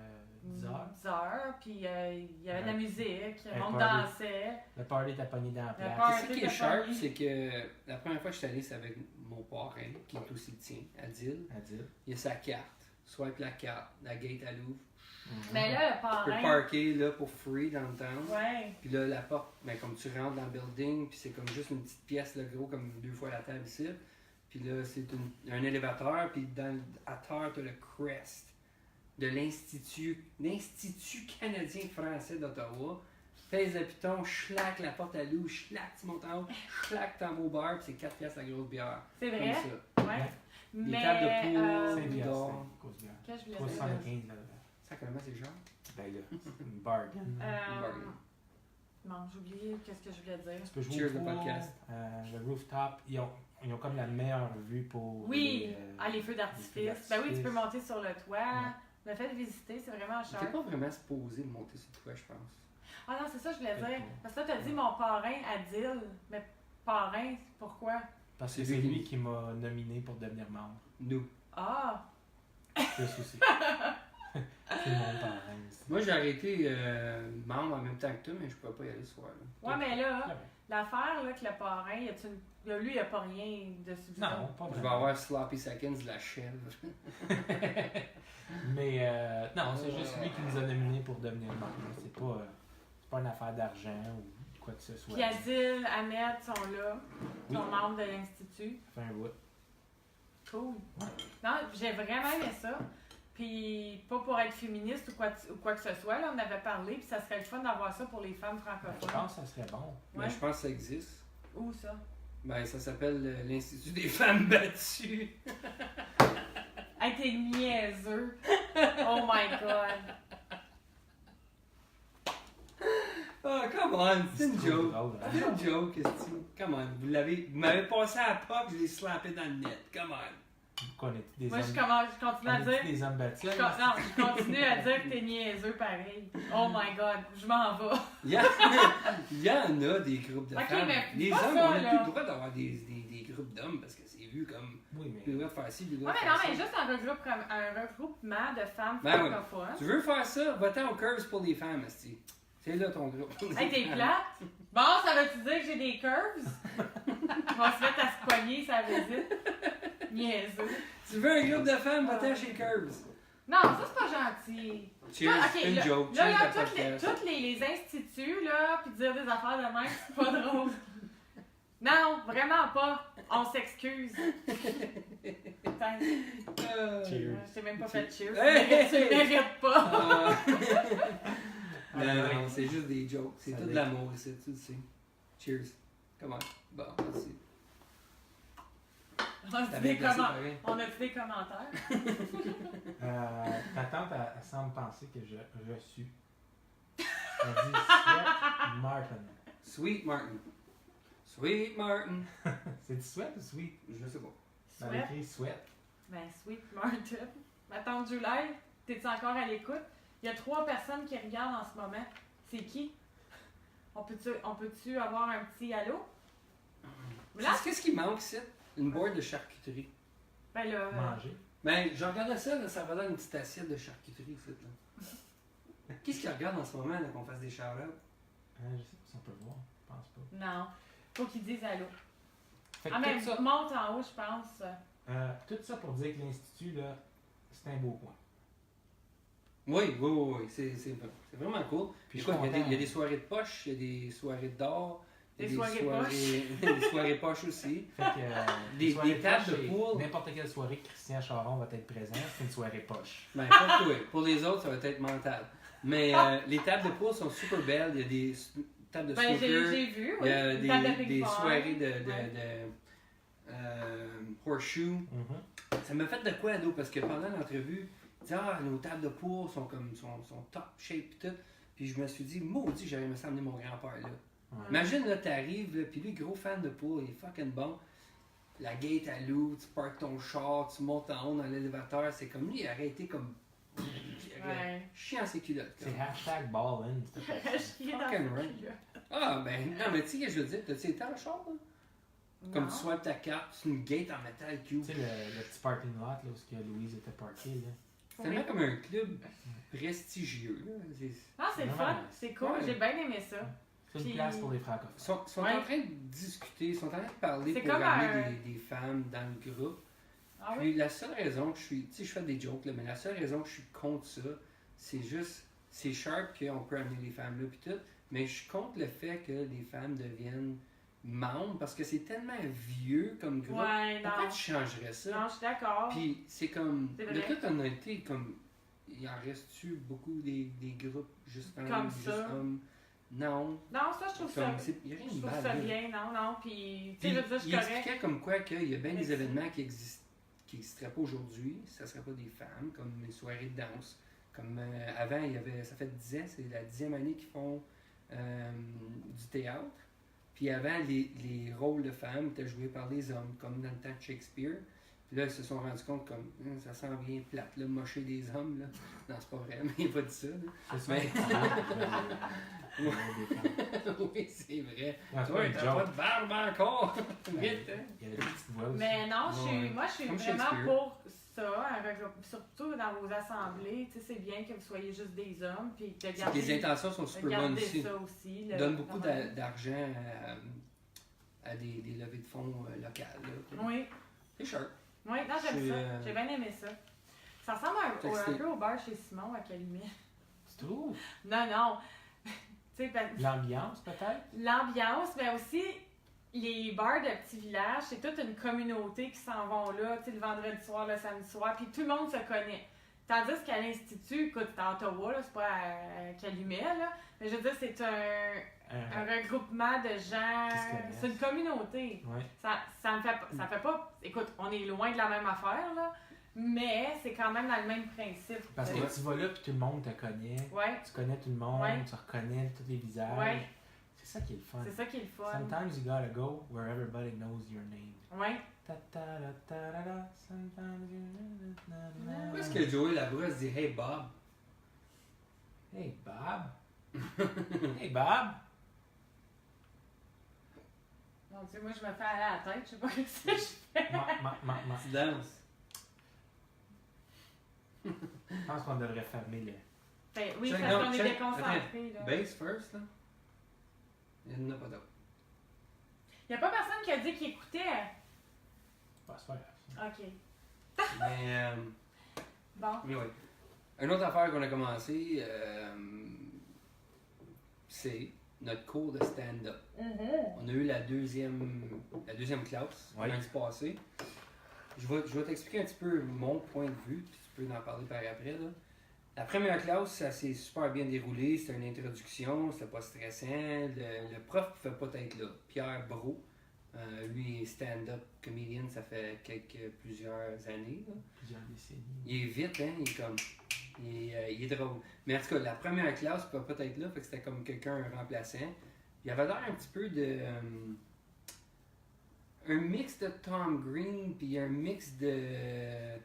10 heures. 10 heures, puis il y avait de la Ouais. musique, le Un monde party. dansait. Le party était pogné dans la Le place. party. C'est ça qui est de sharp, famille. c'est que la première fois que je suis allé, c'est avec mon parrain, qui est aussi le tien, Adil. À dire. Il a sa carte. Swipe la carte, la gate elle ouvre. Mais là, le Tu peux parrain. parker là pour free dans le temps. Ouais. Puis là, la porte, ben, comme tu rentres dans le building, puis c'est comme juste une petite pièce, là, gros, comme 2 fois la table ici. Puis là, c'est un élévateur, puis à terre, tu as le crest de l'Institut canadien français d'Ottawa. Pèse le piton, schlac, la porte à l'eau, schlac, tu montes en haut, schlac, t'en vas au bar, puis c'est 4 pièces la grosse bière. C'est Comme vrai? ça. Ouais. Des Mais. tables de pool. C'est bien, d'or. c'est cause bière. Qu'est-ce que je voulais dire? 375 là. Sacrément, c'est genre. Ben là, c'est une bargain. bargain. Non, j'ai oublié qu'est-ce que je voulais dire. Tu peux jouer Cheers, au le pool, podcast. le rooftop, ils ont comme la meilleure vue pour Oui, les, les feux d'artifice. d'artifice. Ben oui, tu peux monter sur le toit. Le fait de visiter, c'est vraiment T'es cher. pas vraiment supposé de monter sur le toit, je pense. Ah non, c'est ça que je voulais Peut-être dire. pas. Parce que là, t'as dit mon parrain Adil. Mais parrain, pourquoi? Parce que C'est c'est lui lui qui m'a nominé pour devenir membre. Nous. Ah! Le souci. C'est mon parrain aussi. Moi, j'ai arrêté membre en même temps que toi, mais je pouvais pas y aller ce soir-là. Ouais, mais là, Ouais. l'affaire, là, que le parrain, lui, il a pas rien de substance. Non, pas Je vais vraiment. avoir Sloppy Seconds de la chèvre. Mais non, c'est juste lui qui nous a nominés pour devenir membre. C'est pas une affaire d'argent ou quoi que ce soit. Puis Adil, Ahmed sont là, Oui. sont membres de l'Institut. Ça fait un bout. Cool. Non, j'ai vraiment aimé ça. Puis pas pour être féministe ou quoi que ce soit, là, on avait parlé, puis ça serait le fun d'avoir ça pour les femmes Ben, je francophones. pense que ça serait bon. Mais Ouais. je pense que ça existe. Où ça? Ben, ça s'appelle l'Institut des femmes battues. Hey, t'es niaiseux! Oh my god! Oh, come on, c'est une joke. drôle, hein? C'est une joke, qu'est-ce que come on, vous m'avez passé à la pop, je l'ai slappé dans le net, come on. Pourquoi on est des Moi, hommes, je continue à on dire. est des hommes battus? Je continue à dire que t'es niaiseux pareil. Oh my god, je m'en vais. Il y en a des groupes de Ok, femmes. mais Les pas hommes, ça, on n'a là. plus le droit d'avoir des groupes d'hommes parce que c'est vu comme. Oui, Plus le mais droit de faire ci, plus le Ouais, droit de mais non, faire mais ça. juste un regroupement de femmes Ben oui. francophones. Tu veux faire ça? Va-t'en au Curves pour les femmes, esti. C'est là ton groupe. Hey, t'es plate? Bon, ça veut-tu dire que j'ai des curves? On va se mettre à se poigner, ça visite. Niaiseux. Tu veux un groupe de femmes? Va-t'en chez Curves. Non, ça c'est pas gentil. Cheers, Ah, ok, c'est une là- joke. Là, Cheers, là, le podcast. toutes les instituts, là, puis dire des affaires de même, c'est pas drôle. Non, vraiment pas. On s'excuse. Putain, cheers. je t'ai même pas fait cheers. Hey! Tu le mérites pas. Non, non, c'est juste des jokes. C'est Ça tout de l'est. l'amour ici, tu le sais. Cheers. Comment? Bon, merci. On a-tu T'avais des, placé comment- pareil. on a-tu des commentaires? Ta tante, semble penser que je reçus. Elle dit Sweat Martin. Sweet Martin. Sweet Martin. C'est-tu Sweat ou Sweet? Je sais pas. Elle Sweat. écrit Sweat. Ben, Sweet Martin. Ma tante Julie, t'es-tu encore à l'écoute? Il y a 3 personnes qui regardent en ce moment. C'est qui? On peut-tu avoir un petit allô? Mais là, Qu'est-ce qui manque ici? Une boîte de charcuterie. ben là, Manger. Ben, je regardais ça, là, ça va dans une petite assiette de charcuterie ici, là. Qu'est-ce qu'ils regardent en ce moment, là, qu'on fasse des shout-outs? Je sais pas si on peut voir. Je pense pas. non. Faut qu'ils disent allô. Fait que Ah, mais tout ça, monte en haut, je pense. tout ça pour dire que l'Institut, là, c'est un beau coin. Oui. C'est vraiment cool. Puis Écoute, je suis il y a des content. soirées de poche, il y a des soirées d'or, il y a Des soirées des soirées poches aussi. Fait que, Des soirées tables poche, de et poule. N'importe quelle soirée que Christian Charon va être présent, c'est une soirée poche. Ben, pas pour toi. Pour les autres, ça va être mental. Mais les tables de poule sont super belles. Il y a des tables de Ben, snooker. j'ai vu, Il oui. y a Une table de des ping-pong. soirées de Ouais. horseshoe. Mhm. Ça m'a fait de quoi, ado? Parce que pendant l'entrevue, il disait, ah, nos tables de poule sont comme sont top shape et tout. Puis je me suis dit, maudit, j'aurais aimé ça amener mon grand-père là. Ouais. Imagine, là, t'arrives, là, puis lui, gros fan de poule, il est fucking bon. La gate à loup, tu parques ton char, tu montes en haut dans l'élévateur, c'est comme lui, il aurait été comme. Il aurait Ouais. chié en ses culottes. comme. C'est hashtag ballin. Je suis dans Fucking ce right. cul-là. Ah, ben, non, mais tu sais, ce que je veux dire, t'as-tu été en char, là? Comme Non. tu swipes ta carte, c'est une gate en métal qui Tu ouvre. sais, le petit parking lot là, où ce que Louise était parkée. Là. C'est tellement comme un club prestigieux, là. Ah, c'est le Vraiment fun. nice. C'est cool. Ouais. J'ai bien aimé ça. C'est une Puis- place pour les Ils francophones. sont Ouais. en train de discuter, ils sont en train de parler C'est pour comme ramener un- des femmes dans le groupe. Ah Puis oui? la seule raison que je suis. Tu sais, je fais des jokes, là, mais la seule raison que je suis contre ça, c'est juste. C'est sharp qu'on peut amener les femmes là, puis tout. Mais je suis contre le fait que les femmes deviennent membres parce que c'est tellement vieux comme groupe. Ouais, Pourquoi non. tu changerais ça? Non, je suis d'accord. Puis c'est comme. C'est De vrai. toute honnêteté, comme. Il en reste-tu beaucoup des groupes juste femmes, Comme juste ça. hommes? Non. Non, ça, je trouve ça. Comme, il n'y a rien Je de trouve mal. ça là. bien, non. Puis, tu Puis, sais, je veux dire, je suis il correct. expliquait comme quoi qu'il y a bien des Merci. événements qui n'existeraient pas aujourd'hui, ça ne serait pas des femmes, comme les soirées de danse. Comme avant, il y avait, ça fait 10 ans, c'est la 10e année qu'ils font du théâtre. Puis avant, les rôles de femmes étaient joués par les hommes, comme dans le temps de Shakespeare. Puis là, ils se sont rendus compte comme ça sent bien plate, là, mocher des hommes. Là. Non, c'est pas vrai, mais il n'a pas dit ça. là. C'est ça. Mais- Ouais, ouais. Oui, c'est vrai. Ouais, c'est Toi, pas une t'as pas joke. de barbe encore! Vite, hein? Il y a des petites voix aussi. Mais non, Ouais. moi, je suis Comme vraiment Shakespeare. pour ça, surtout dans vos assemblées. Tu sais, c'est bien que vous soyez juste des hommes, puis de garder, Les intentions sont super bonnes garder aussi. ça aussi. Ils donnent beaucoup vraiment. d'argent à des levées de fonds locales. Là. Oui, C'est sharp. oui, non, Je j'aime suis, ça. J'ai bien aimé ça. Ça ressemble un Texté. peu au bar chez Simon à Calumet. Tu trouves? Non. Tu sais, L'ambiance, peut-être? l'ambiance, mais aussi les bars de petits villages, c'est toute une communauté qui s'en vont là, tu sais, le vendredi soir, le samedi soir, puis tout le monde se connaît. Tandis qu'à l'Institut, écoute, c'est à Ottawa, là, c'est pas à Calumet, là, mais je veux dire, c'est un regroupement de gens, Qui se connaissent. c'est une communauté. Ouais. Ça fait pas, écoute, on est loin de la même affaire, là, mais c'est quand même dans le même principe. Parce que Ouais. tu vas là puis tout le monde te connaît. Ouais, Tu connais tout le monde, Ouais. tu reconnais tous les visages. Ouais. C'est ça qui est le fun. c'est ça qui est le fun. Sometimes you gotta go where everybody knows your name. Ouais. Ta-ta-da-ta-da-da, sometimes you... Pourquoi est-ce que Joey Labrosse dit Hey Bob? Hey Bob! Hey Bob! Mon Dieu, moi, je me fais aller à la tête, je sais pas ce que je fais. Ma. Tu danses. Je pense qu'on devrait fermer le... Ben, oui, Check, parce non, qu'on est check. déconcentrés, là. Bass first, là. Il n'y en a pas d'autre. Il n'y a pas personne qui a dit qu'il écoutait. Bah, c'est pas grave. Ok. Mais, Bon. oui. Une autre affaire qu'on a commencé, c'est notre cours de stand-up. On a eu la deuxième classe Oui. lundi passé. Je vais t'expliquer un petit peu mon point de vue, puis tu peux en parler par après. Là. La première classe, ça s'est super bien déroulé. C'était une introduction, c'était pas stressant. Le prof ne pouvait pas être là. Pierre Brault, lui est stand-up comedian, ça fait plusieurs années. Là. Plusieurs décennies. Il est vite, hein? Il est comme. Il il est drôle. Mais en tout cas, la première classe peut peut-être là, fait que c'était comme quelqu'un un remplaçant. Il avait l'air un petit peu de. Un mix de Tom Green, puis un mix de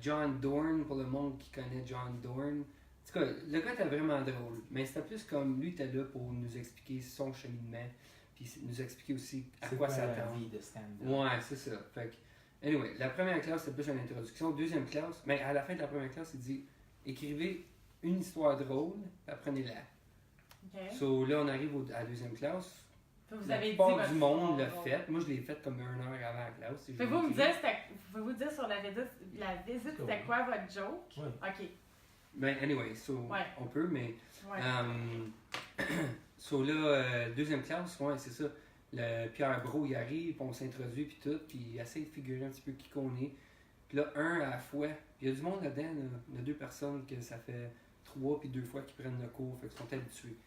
John Dorn, pour le monde qui connaît John Dorn. En tout cas, le gars était vraiment drôle, mais c'était plus comme lui était là pour nous expliquer son cheminement, puis nous expliquer aussi à quoi la s'attendre. vie de stand-up. Ouais, c'est ça. Fait que, anyway, la première classe, c'est plus une introduction. Deuxième classe, mais à la fin de la première classe, il dit écrivez une histoire drôle, apprenez-la. OK. So là, on arrive à la deuxième classe. Vous La avez dit plupart votre du monde histoire l'a drôle. fait. Moi, je l'ai fait comme 1 heure avant la classe. Pouvez-vous me dire, pouvez-vous dire sur la visite, c'était quoi votre joke? Oui. OK. Ben, anyway, so, Ouais. on peut, mais. Ouais. So là, deuxième classe, ouais, c'est ça. Le Pierre Bro, il arrive, puis on s'introduit, puis tout, puis il essaie de figurer un petit peu qui qu'on est. Puis là, un à la fois. Il y a du monde là-dedans, là. Il y a 2 personnes que ça fait 3 puis 2 fois qu'ils prennent le cours, fait qu'ils sont habitués.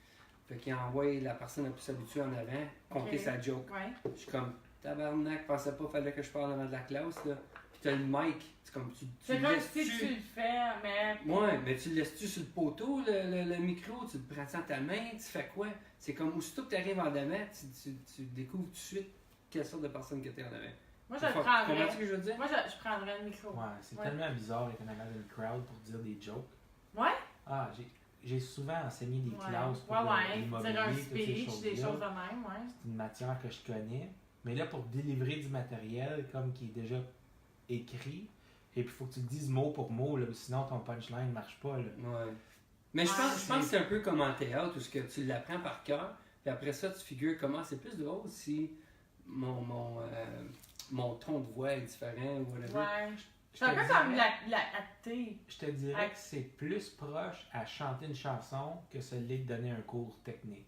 Fait qu'il envoie la personne la plus habituée en avant, compter Ok. sa joke. Ouais. Je suis comme, tabarnak, pensais pas, fallait que je parle devant de la classe, là. Puis t'as le mic, c'est comme, tu C'est le comme laisses-tu- si tu le fais, mais. Ouais, mais tu le laisses-tu sur le poteau, le micro, tu le prends dans ta main, tu fais quoi? C'est comme, aussitôt que tu arrives en avant, tu découvres tout de suite quelle sorte de personne que t'es en avant. Moi, je le Comprends-tu prendrais. ce que je veux dire? Moi, je prendrais le micro. Ouais, c'est Ouais. tellement bizarre d'être en arrière d'une crowd pour dire des jokes. Ouais? Ah, j'ai souvent enseigné des Ouais. classes pour Ouais, l'immobilier, dire un toutes ces speech, des choses-là. choses de même, ouais. C'est une matière que je connais. Mais là, pour délivrer du matériel comme qui est déjà écrit, et puis il faut que tu le dises mot pour mot, là, sinon ton punchline ne marche pas. Là. Ouais. Mais je Ouais, pense que c'est un peu comme en théâtre, où ce que tu l'apprends par cœur, puis après ça, tu figures comment c'est plus drôle si mon ton de voix est différent ou whatever. Ouais. Je C'est un te peu dirais- comme l'acter. Je te dirais que c'est plus proche à chanter une chanson que celui de donner un cours technique.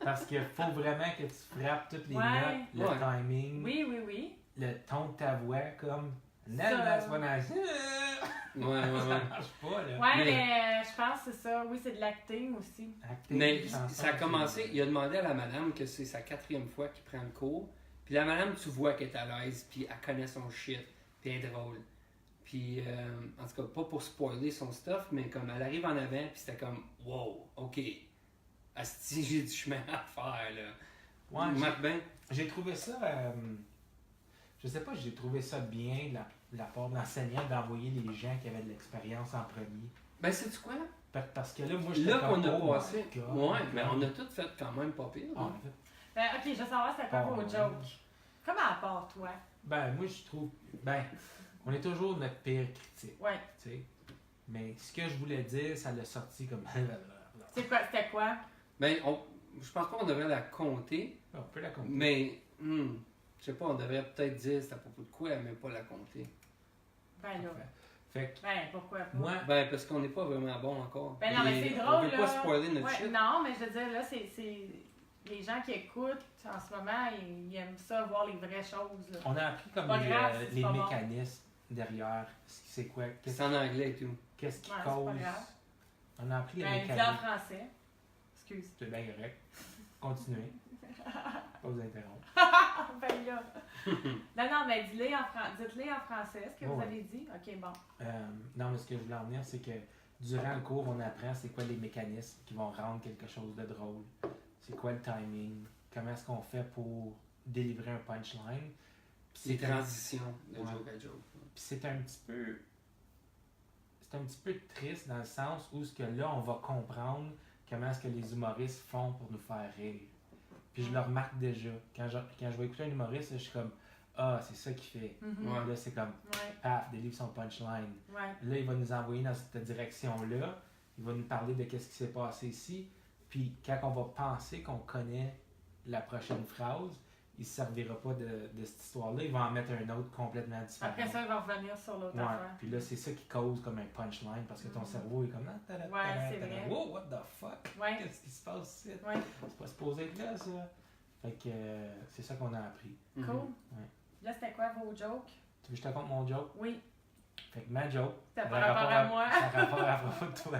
Parce qu'il faut vraiment que tu frappes toutes les Ouais. notes, le Ouais. timing, Oui, oui, oui. le ton de ta voix, comme. Ça- That's what I said. Ouais, ouais, Ça ouais. marche pas, là. Ouais, Mais- mais je pense que c'est ça. Oui, c'est de l'acting aussi. Acting, Mais chanson, ça a commencé, il a demandé à la madame que c'est sa 4e fois qu'il prend le cours. Puis la madame, tu vois qu'elle est à l'aise, puis elle connaît son shit, puis elle est drôle. Puis, en tout cas, pas pour spoiler son stuff, mais comme elle arrive en avant, puis c'était comme, wow, ok, asti, j'ai du chemin à faire, là. Ouais, Marc Ben? j'ai trouvé ça. Je sais pas, j'ai trouvé ça bien de la part de l'enseignant d'envoyer les gens qui avaient de l'expérience en premier. Ben, c'est quoi? Parce que là, moi, j'étais Là comme, qu'on a oh my passé. God. Ouais, mais on a tout fait quand même pas pire. Ah, hein. en fait, Ben, ok, je veux savoir c'était quoi vos jokes. Comment à part toi? ben, moi, je trouve. Ben, on est toujours notre pire critique, Ouais. tu sais. Mais ce que je voulais dire, ça l'a sorti comme. C'était quoi? Ben, je pense pas qu'on devrait la compter, On peut la compter. mais, je sais pas, on devrait peut-être dire c'est à propos de quoi, mais pas la compter. Ben là. Fait que, Ben, pourquoi pas? moi, Ben, parce qu'on n'est pas vraiment bon encore. Ben non, mais Et c'est On drôle, veut pas là. spoiler notre Ouais, shit. non, mais je veux dire, là, c'est les gens qui écoutent en ce moment, ils aiment ça, voir les vraies choses. Là. on a appris comme Pas grave, c'est les pas bon. mécanismes derrière. C'est quoi? C'est en anglais et tout. Qu'est-ce qui Ouais, c'est pas cause? grave. On a appris les Ben, dis en mécanismes. français. Excuse. C'est bien correct. Continuez. Pas vous interrompre. Ben là. Non, mais dites-les en français, ce que vous Ouais. avez dit. Ok, bon. Non, mais ce que je voulais en venir, c'est que durant le cours, on apprend c'est quoi les mécanismes qui vont rendre quelque chose de drôle. C'est quoi le timing. Comment est-ce qu'on fait pour délivrer un punchline. Puis Les c'est transitions de Ouais. joke à joke. Puis c'est un petit peu. C'est un petit peu triste dans le sens où ce que là, on va comprendre comment est-ce que les humoristes font pour nous faire rire. Puis je le remarque déjà. Quand je vais écouter un humoriste, je suis comme ah, c'est ça qu'il fait. Mhm. Ouais. Là, c'est comme Ouais, paf, délivre son punchline. ouais. Là, il va nous envoyer dans cette direction-là. Il va nous parler de qu'est-ce qui s'est passé ici. Puis quand on va penser qu'on connaît la prochaine phrase, il ne se servira pas de cette histoire-là. Il va en mettre un autre complètement différent. Après ça, ils vont revenir sur l'autre Ouais. affaire. Puis là, c'est ça qui cause comme un punchline parce que ton Mhm. cerveau est comme ah, tada, Ouais, tada, c'est tada. vrai. Wow, what the fuck? Ouais, Qu'est-ce qui se passe ici? ouais. C'est pas supposé être là, ça. Fait que c'est ça qu'on a appris. Mhm. Cool. Ouais. Là, c'était quoi vos jokes? Tu veux que je te raconte mon joke? Oui. Fait que ma joke, C'était ça par a rapport à moi. Ça a rapport à propos de toi.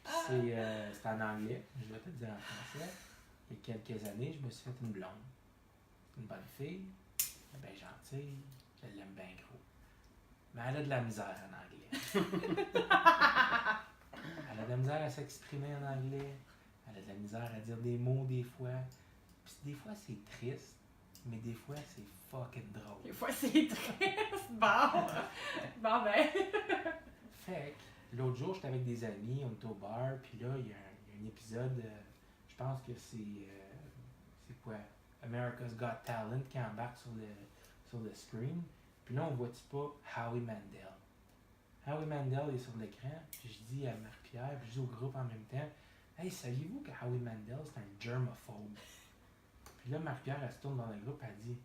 C'est en anglais, je vais te le dire en français. Il y a quelques années, je me suis fait une blonde. Une bonne fille, bien gentille, je l'aime bien gros. mais elle a de la misère en anglais. Elle a de la misère à s'exprimer en anglais. Elle a de la misère à dire des mots des fois. Puis des fois, c'est triste, mais des fois, c'est fucking drôle. Des fois, c'est triste. Bon. Bon, ben. Fait que l'autre jour, j'étais avec des amis, on était au bar, puis là, il y a un épisode, je pense que c'est quoi? America's Got Talent qui embarque sur le screen. Puis là, on voit-tu pas Howie Mandel? Howie Mandel est sur l'écran, puis je dis à Marc-Pierre, puis je dis au groupe en même temps, hey, saviez-vous que Howie Mandel, c'est un germaphobe? Puis là, Marc-Pierre, elle se tourne dans le groupe, elle dit,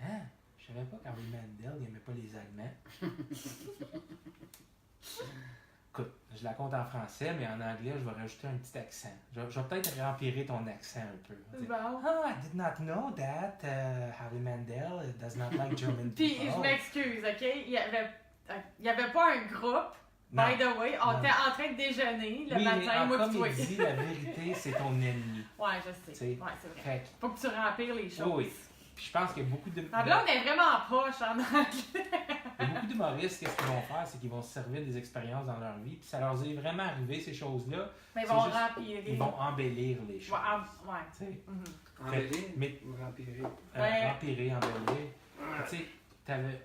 hein? Je savais pas qu'Howie Mandel, il aimait pas les Allemands. Écoute, je la compte en français, mais en anglais, je vais rajouter un petit accent. Je vais peut-être empirer ton accent un peu. Bon. Oh, I did not know that Howie Mandel does not like German Puis, people. je m'excuse, OK? Il y avait pas un groupe. Non. By the way, on Non. était en train de déjeuner le Oui, mais matin, en moi pis toi. comédie, la vérité, c'est ton ennemi. Ouais, je sais. T'sais. Ouais, c'est vrai. Fait Faut que tu rempires les que, choses. oui. Puis je pense qu'il y a beaucoup de... Ah, là, on est vraiment poche en anglais. Il y a beaucoup d'humoristes, qu'est-ce qu'ils vont faire, c'est qu'ils vont se servir des expériences dans leur vie, puis ça leur est vraiment arrivé, ces choses-là. Mais ils C'est vont juste- rempirer. Ils vont embellir les choses. Ouais. Tu sais. Mhm. Embellir mais- ou rempirer? Ouais. Empirer, embellir. Tu sais,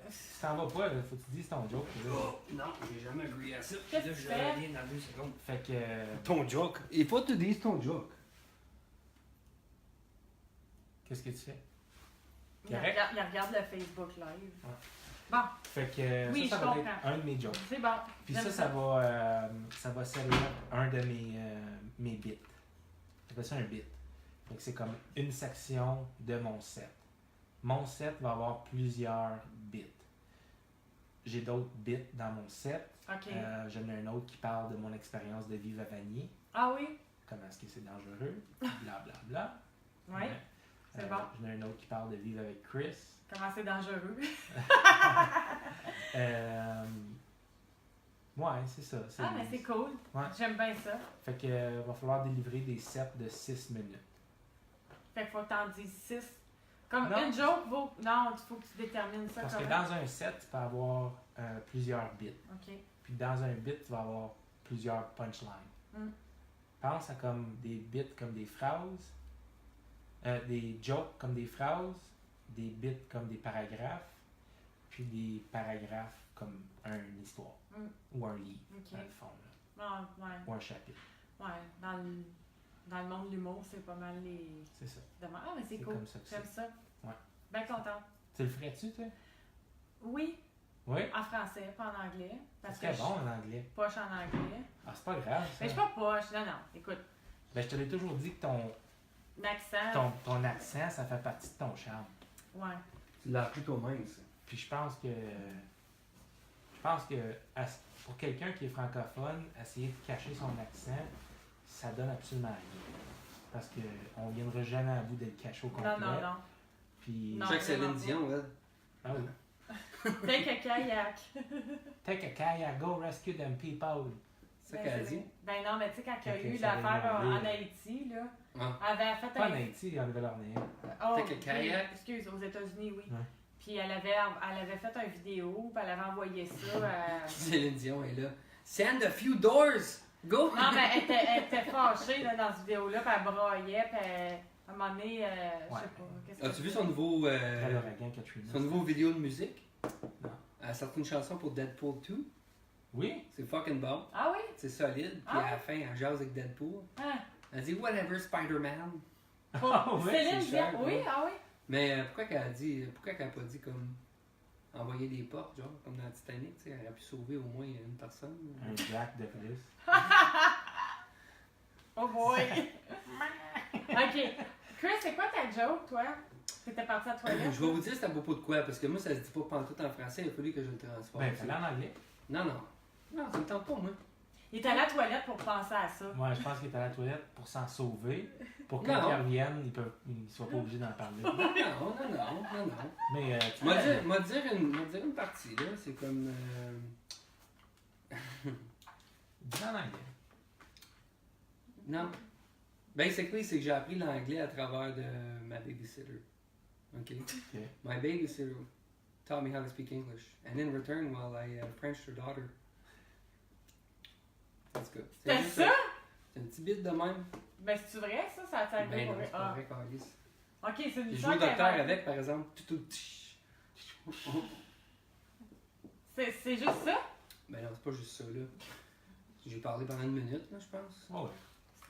ça va pas, là, faut que tu dises ton joke. Là. Oh, non, j'ai jamais agree à ça. Qu'est-ce Là, que tu je fais? reviens dans 2 secondes. Fait que... Ton joke. Il faut que tu dises ton joke. Qu'est-ce que tu fais? Il Correct? regarde le Facebook Live. Ouais. Bon, Fait que Oui, ça je va comprends. être un de mes jokes. c'est bon. Puis J'aime ça va servir un de mes bits. J'appelle ça un bit. Fait que c'est comme une section de mon set. Mon set va avoir plusieurs bits. J'ai d'autres bits dans mon set. OK. J'en ai un autre qui parle de mon expérience de vie à Vanier. Ah oui? Comment est-ce que c'est dangereux, bla bla bla. Oui. C'est bon. J'en ai un autre qui parle de vivre avec Chris. Comment c'est dangereux? Ouais, c'est ça. Ah, mais c'est cool. Ouais. J'aime bien ça. Fait que va falloir délivrer des sets de 6 minutes. Fait qu'il faut que t'en dises 6. Comme Non. une joke vaut. Non, il faut que tu détermines ça Parce comme que dans un set, tu peux avoir plusieurs bits. OK. Puis dans un bit, tu vas avoir plusieurs punchlines. Mm. Pense à comme des bits comme des phrases, des jokes comme des phrases, des bits comme des paragraphes, puis des paragraphes comme une histoire Mm. ou un livre, OK. dans le fond, là, Ah, ouais. ou un chapitre. Ouais. Dans le monde de l'humour, c'est pas mal les. C'est ça. demandes. Ah, mais c'est C'est cool. comme ça que J'aime c'est. ça. Ouais. Bien contente. Tu le ferais-tu, toi? Oui, Oui? en français, pas en anglais. Parce C'est que je bon suis en anglais. poche en anglais. Ah, c'est pas grave, ça. Mais je suis pas poche. Non, non. Écoute, Ben, je te l'ai toujours dit que l'accent. ton accent, ça fait partie de ton charme. Ouais. Tu l'as appris toi-même, ça. Puis je pense que pour quelqu'un qui est francophone, essayer de cacher son accent, ça donne absolument rien. Parce qu'on ne viendra jamais à bout de le cacher au complet. Non, non, non. Puis, Non. C'est que Céline vraiment Dion, elle. ah oui. Take a kayak. Take a kayak, go rescue them people. C'est ça qu'elle a dit. Ben non, mais tu sais, quand il y a Ok, eu ça l'affaire avait en demandé. Haïti, là, Ah. elle avait fait Pas en Haïti, en Nouvelle-Orléans. Oh, Take a kayak. oui, excuse, aux États-Unis, oui. Ouais. Puis elle avait fait une vidéo, puis elle avait envoyé ça à... Céline Dion est là. Send a few doors! Go! Non, mais elle était fâchée là, dans cette vidéo-là, puis elle braillait, puis à un moment donné, je sais pas. qu'est-ce As-tu que vu c'est? son nouveau, Après l'ouragan Katrina. son nouveau vidéo de musique? Non. Elle a sorti une chanson pour Deadpool 2. Oui? C'est fucking bon. Ah oui? C'est solide. Puis Ah à la fin, elle jase avec Deadpool. Ah, Elle dit Whatever, Spider-Man. Ah oui, Céline c'est Dion, cher, oui, ouais. ah oui? Mais pourquoi qu'elle a pas dit comme envoyer des portes, genre, comme dans Titanic, tu sais, elle aurait pu sauver au moins une personne. Un Jack de plus. Oh boy! Ok. Chris, c'est quoi ta joke, toi? T'étais parti à la toilette? Je vais vous dire c'est à propos de quoi, parce que moi ça se dit pas pantoute en français, il a fallu que je le transforme. Ben, fallait en anglais. Non, non. Non, ça me tente pas, moi. Il est allé à la toilette pour penser à ça. Moi, je pense qu'il est à la toilette pour s'en sauver. Pour Non. quand ils reviennent, ils ne soient pas obligés d'en parler. Non, non, non, non, non. Mais tu Moi dire une partie, là, c'est comme. dis en anglais. Non. Basically, c'est que j'ai appris l'anglais à travers de ma babysitter. OK? Ok. My babysitter taught me how to speak English. And in return, well, I Frenched her daughter. That's good. C'est juste ça? C'est un petit bit de même. Ben, c'est vrai, ça? Ça t'arrive Ben pour non, vrai? c'est pas vrai, Carlis. Ok, c'est une J'ai histoire joué au docteur inventée. avec, par exemple. C'est juste ça? Ben non, c'est pas juste ça, là. J'ai parlé pendant 1 minute, là, je pense. Ouais.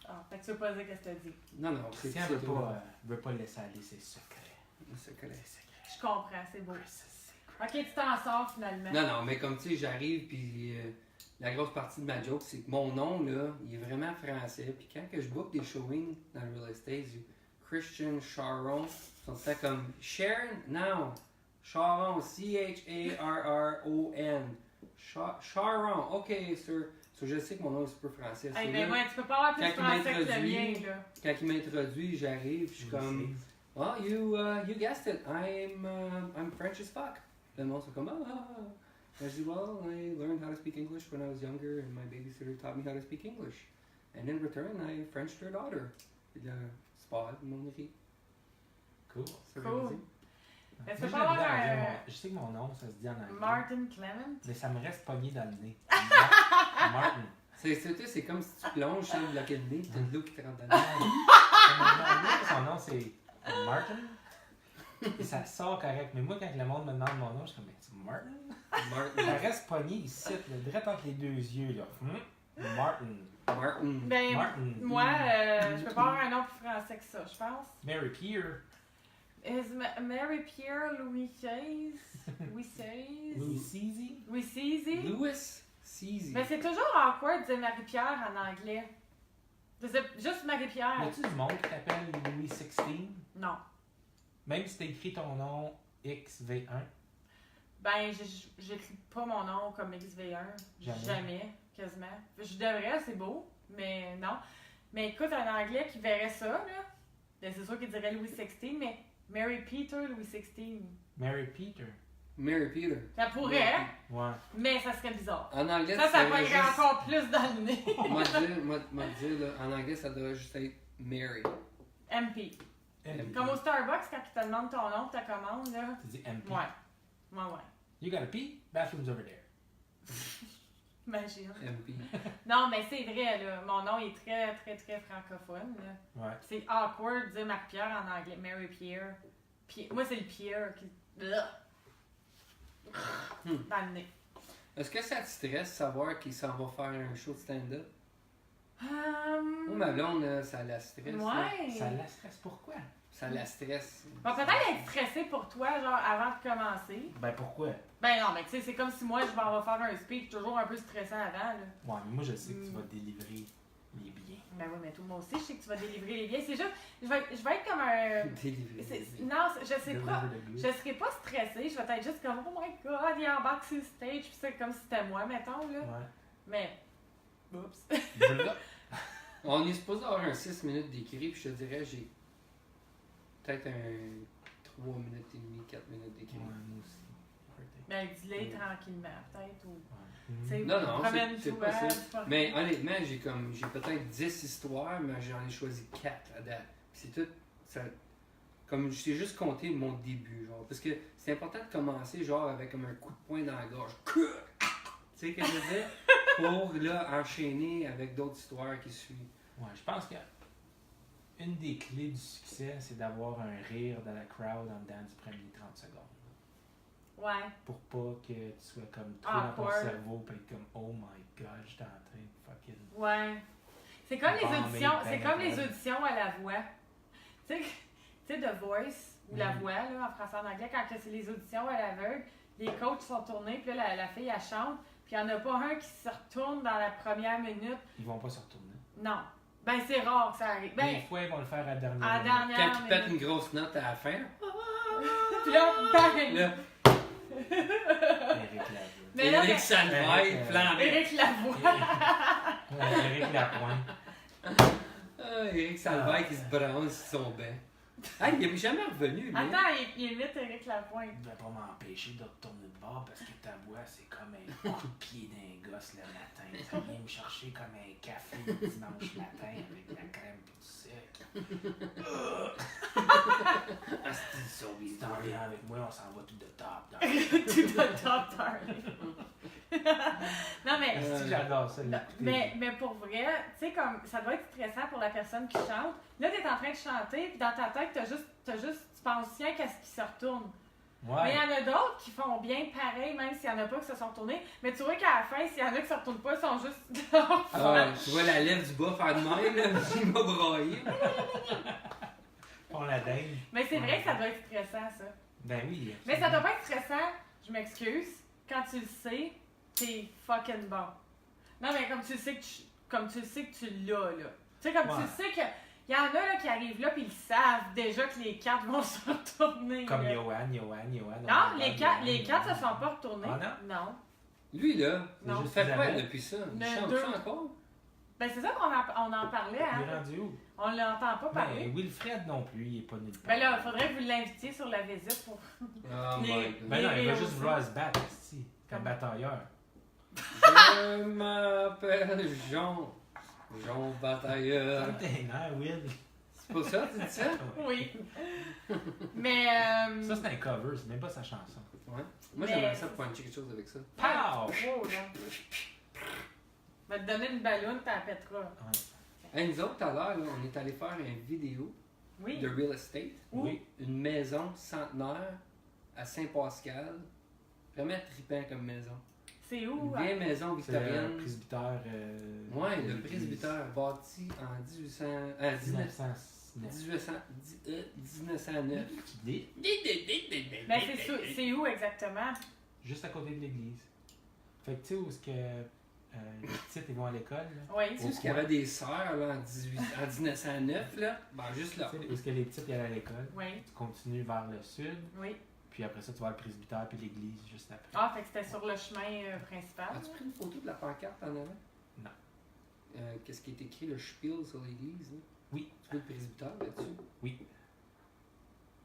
Ah, fait que tu veux pas dire qu'est-ce que t'as dit. Non, non, c'est Christian veut pas laisser aller ses secrets. C'est correct. Je comprends, c'est beau. Ok, tu t'en sors finalement. Non, non, mais comme tu sais, j'arrive, puis la grosse partie de ma joke, c'est que mon nom, là, il est vraiment français. Puis quand que je book des showings dans le real estate, j'ai Christian Charon, ils sont fait comme Sharon, non, Charon, C-H-A-R-R-O-N. Charon, ok, sir. So, je sais que mon nom est super français. Hey, So, ben là, ouais, tu peux pas avoir plus quand il français que le m'introduit- mien, là. quand il m'introduit, j'arrive, je suis comme. Well, you guessed it. I'm French as fuck. Le monde sont comme I dis, well, I learned how to speak English when I was younger, and my babysitter taught me how to speak English. And in return, I Frenched her daughter. Puis là, c'est pas elle, mon équipe. Cool. C'est ça que Cool. je dis. Est-ce Moi, que j'ai pas de la avoir misère à un- dire je sais que mon nom, ça se dit en anglais. Martin Clement? Mais ça me reste pogné dans le nez. Martin. C'est comme si tu plonges sans bloquer le nez, t'as de l'eau qui te rentre dans le nez. Son nom, c'est Martin. Et ça sort correct. Mais moi, quand le monde me demande mon nom, je suis comme, mais c'est Martin? Martin. Ça reste pogné ici, là, direct entre les deux yeux. Là. Martin. Martin. Ben, Martin. moi, je peux pas avoir un nom plus français que ça, je pense. Mary Pierre. Is Mary Pierre Louis XVI? Louis XVI? Louis Ceasy. Louis Ceasy? Louis Ceasy. Mais c'est toujours awkward de dire Marie-Pierre en anglais. C'est juste Y Marie-Pierre. a-tu du monde qui t'appelle Louis XVI? Non. Même si t'as écrit ton nom XV1. Ben, j'écris pas mon nom comme XV1. Jamais, quasiment. Je devrais, c'est beau, mais non. Mais écoute, un anglais qui verrait ça, là, ben c'est sûr qu'il dirait Louis XVI, mais Mary Peter Louis XVI. Mary Peter. Mary Peter. Ça pourrait, Ouais. mais ça serait bizarre. En anglais, Ça devrait poignerait juste- encore plus dans le nez. Moi, dire, là, en anglais, ça devrait juste être Mary. MP. MP. Comme au Starbucks, quand ils te demandent ton nom, ta commande, là. Tu dis MP. Ouais. Ouais. You gotta pee? Bathroom's over there. Imagine. MP. Non, mais c'est vrai, là. Mon nom est très, très, très francophone, là. Ouais. C'est awkward de dire Marie-Pierre en anglais. Mary Pierre. Moi, c'est le Pierre qui. Dans le nez. Est-ce que ça te stresse de savoir qu'il s'en va faire un show de stand-up? Moi, ma Ouais. blonde, là, ça la stresse. là. Ça la stresse pourquoi? Ça la stresse. Bon, peut-être être stressé pour toi, genre, avant de commencer. Ben pourquoi? Ben non, mais tu sais, c'est comme si moi, je m'en vais faire un speech, toujours un peu stressant avant, là. Ouais, mais moi je sais que tu vas délivrer les billets. Ben oui, mais tout le monde aussi, je sais que tu vas délivrer les biens. C'est juste, je vais être comme un... Délivré. Non, je sais pas. Deliver the goods. Je serais pas stressée, je vais être juste comme, oh my god, il embarque sur le stage, pis c'est comme si c'était moi, mettons, là. Ouais. Mais, oups. Blah. On est supposé avoir un 6 minutes d'écrit, puis je te dirais, j'ai peut-être un 3 minutes et demie, 4 minutes d'écrit. Ouais, moi aussi. Ben, dis-le tranquillement, peut-être, ou... Ouais. Tu sais, Non, non, promène-toi, c'est pas ça. c'est pas- Mais honnêtement, j'ai peut-être 10 histoires, mais j'en ai choisi 4 à date. Puis c'est tout. Ça, comme j'ai juste compté mon début, genre. Parce que c'est important de commencer, genre, avec comme un coup de poing dans la gorge. Tu sais ce que je veux dire? Pour là, enchaîner avec d'autres histoires qui suivent. Ouais, je pense que une des clés du succès, c'est d'avoir un rire dans la crowd en dedans du premier 30 secondes. Ouais. Pour pas que tu sois comme trop dans ton Awkward. cerveau et être comme oh my god, j'étais en train de fucking. Ouais. C'est comme les Bon, auditions, mais c'est ben comme les rapide. auditions à la voix. Tu sais, The Voice, ou la Mm. voix, là, en français en anglais, quand que c'est les auditions à l'aveugle, les coachs sont tournés, puis là, la fille, elle chante, puis il n'y en a pas un qui se retourne dans la première minute. Ils vont pas se retourner. Non. Ben, c'est rare que ça arrive. Ben, Des fois, ils vont le faire à la dernière à la minute. Quand dernière ils pètent minute. une grosse note à la fin, Puis là, bang! là, Éric Lavoie. Mais là, Éric Salvaille Éric, flambait. Éric Lavoie. Ouais, Éric Lapointe. Éric Salvaille qui se bronze sur son bain. Ah, il est jamais revenu, lui. Attends, il imite Éric Lapointe. Il ne devait pas m'empêcher de retourner de bord parce que ta voix, c'est comme un coup de pied d'un gosse le matin. Ça vient me chercher comme un café le dimanche matin avec de la crème et du sucre. Ah, c'est Si t'en viens avec moi, on s'en va tout de top. Tout de top Darling. Non, mais. J'adore ça. l'écouter. Mais pour vrai, tu sais, comme ça doit être stressant pour la personne qui chante. Là, t'es en train de chanter, puis dans ta tête, tu penses rien qu'à ce qui se retourne. Mais il y en a d'autres qui font bien pareil, même s'il y en a pas qui se sont retournés. Mais tu vois qu'à la fin, s'il y en a qui se retournent pas, ils sont juste. Ah, tu vois la lèvre du bas faire de même, là, il m'a braillé. On la dingue. Mais c'est vrai que ça doit être stressant, ça. Ben oui. Mais ça doit pas être stressant, je m'excuse, quand tu le sais, t'es fucking bon. Non, mais comme tu le sais que tu l'as, là. Tu sais, comme tu le sais que. Il y en a là, qui arrivent là, puis ils savent déjà que les cartes vont se retourner. Comme là. Johan. Non, les cartes se sont pas retournées. Ah non? Lui, là, Non. il fait quoi Isabelle? depuis ça? Il Le chante deux. ça encore? Ben, c'est ça qu'on on en parlait, Il hein? est rendu où? On l'entend pas parler. Ben, Wilfred non plus, il est pas nulle part. Ben là, il faudrait que vous l'invitiez sur la visite pour. Oh Les- my God. Ben non, il va les juste aussi. vouloir se battre, si. Un Comme- batailleur. Je m'appelle Jean. Jean Batailleur. Comme t'es nerf, Will. C'est pas ça, tu dis ça? Oui. Mais. Ça, c'est un cover, c'est même pas sa chanson. Ouais. Moi, Mais- j'aimerais ça puncher quelque chose avec ça. Pow! Wow, là. Va te donner une ballonne, t'en pèteras. Ouais. Hey, nous autres, tout à l'heure, là, on est allé faire une vidéo Oui. de real estate. Oui. Une maison centenaire à Saint-Pascal. Vraiment trippant comme maison. C'est où? Une vieille maison C'est le victorienne. presbytère. Ouais, le l'église. presbytère bâti en 1909. Ben, c'est où exactement? Juste à côté de l'église. Fait que tu sais où est-ce que les petites ils vont à l'école, là? Oui. Tu sais, parce qu'il y avait des sœurs là, en 1909, là. Ben, juste là. Tu sais où est-ce que les petites ils allaient à l'école? Oui. Tu continues vers le sud, Oui. puis après ça, tu vas le presbytère puis l'église juste après. Ah, fait que c'était sur le chemin principal. As-tu pris une photo de la pancarte en avant? Non. Qu'est-ce qui est écrit, le spiel sur l'église? Là? Oui. Tu vois le presbytère là-dessus? Oui.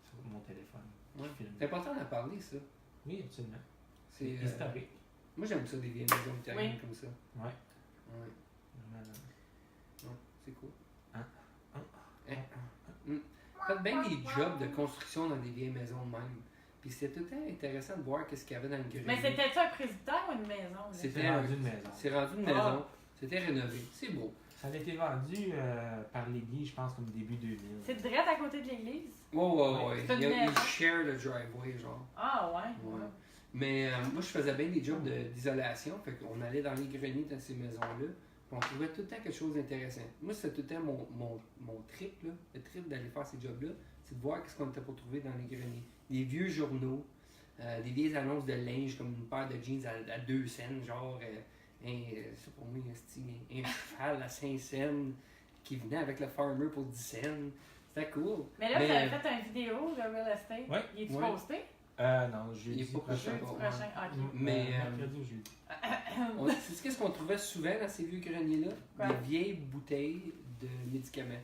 Sur mon téléphone. Ouais. Je filme. C'est important d'en parler, ça. Oui, absolument. C'est C'est historique. Moi, j'aime ça, des vieilles maisons victoriennes Oui. comme ça. Ouais. Ouais, Vraiment, ouais, c'est cool. Hein? Hein? Faites bien des jobs de construction dans des vieilles maisons de même. Puis c'était tout le temps intéressant de voir qu'est-ce qu'il y avait dans le grenier. Mais c'était-tu un presbytère ou une maison? là? C'était C'est rendu une maison. C'est rendu une maison. C'était rénové. C'est beau. Ça a été vendu par l'église, je pense, comme début 2000. C'est direct à côté de l'église? Ouais. C'est une Ils maison. share le driveway, genre. Ah, ouais. Ouais. Mais moi, je faisais bien des jobs d'isolation. Fait qu'on allait dans les greniers dans ces maisons-là. Puis on trouvait tout le temps quelque chose d'intéressant. Moi, c'était tout le temps mon trip, là. Le trip d'aller faire ces jobs-là. C'est de voir ce qu'on était pour trouver dans les greniers. Des vieux journaux, des vieilles annonces de linge, comme une paire de jeans à 2 cents, genre, c'est pour moi, un cheval à 5 cents qui venait avec le farmer pour 10 cents. C'était cool. Mais là, vous avez fait une vidéo de real estate. Ouais. Il est-tu Ouais. posté? Non, Il est jeudi pas prochain. Jeudi prochain. Ok. Mais, mercredi ou jeudi. C'est qu'est-ce qu'on trouvait souvent dans ces vieux greniers-là? Quoi? Des vieilles bouteilles de médicaments.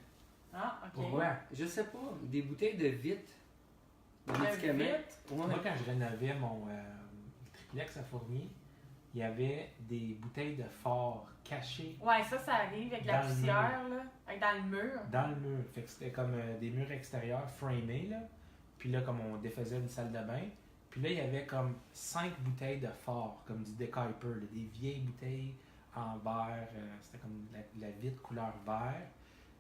Ah, ok. Pourquoi? Je sais pas, des bouteilles de vitre. De De médicaments. vitre? Ouais. Moi, quand je rénovais mon triplex à Fournier, il y avait des bouteilles de fort cachées Ouais, ça arrive avec la Dans le poussière, là. Avec dans le mur. dans le mur. Fait que c'était comme des murs extérieurs framés, là. Puis là, comme on défaisait une salle de bain, puis là, il y avait comme 5 bouteilles de fort, comme du Decaper, là, des vieilles bouteilles en verre. C'était comme la vitre couleur vert.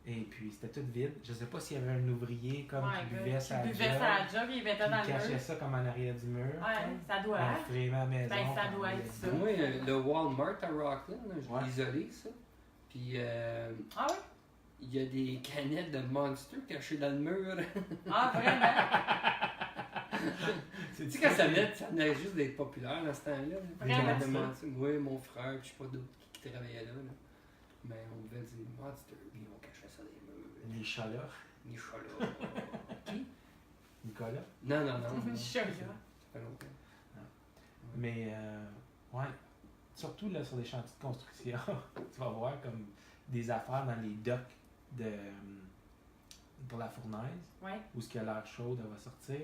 Et puis, c'était tout vide. Je sais pas s'il y avait un ouvrier comme qui buvait sa Qui buvait job, sa job, il mettait dans qui le cachait mur. ça comme en arrière du mur. Ouais, ça doit On être. framait à la maison. Ben, ça puis doit on être ça. Moi, le Walmart à Rockland, là, je Ouais. l'ai isolé, ça. Puis, Ah oui? il y a des canettes de Monster cachées dans le mur. Ah, vraiment? Tu sais, quand ça venait juste d'être populaire dans ce temps-là. Les Vraiment? canettes de Monster. Oui, mon frère, puis je sais pas d'autres qui travaillaient là. Mais on devait dire Monster, puis on cachait ça dans les murs. Les chats là. Nicolas. Qui? Nicolas. Non. Je suis là. Ça fait longtemps. Mais, ouais, surtout là, sur les chantiers de construction, tu vas voir comme des affaires dans les docks pour la fournaise, Ouais. où ce que l'air chaude elle va sortir,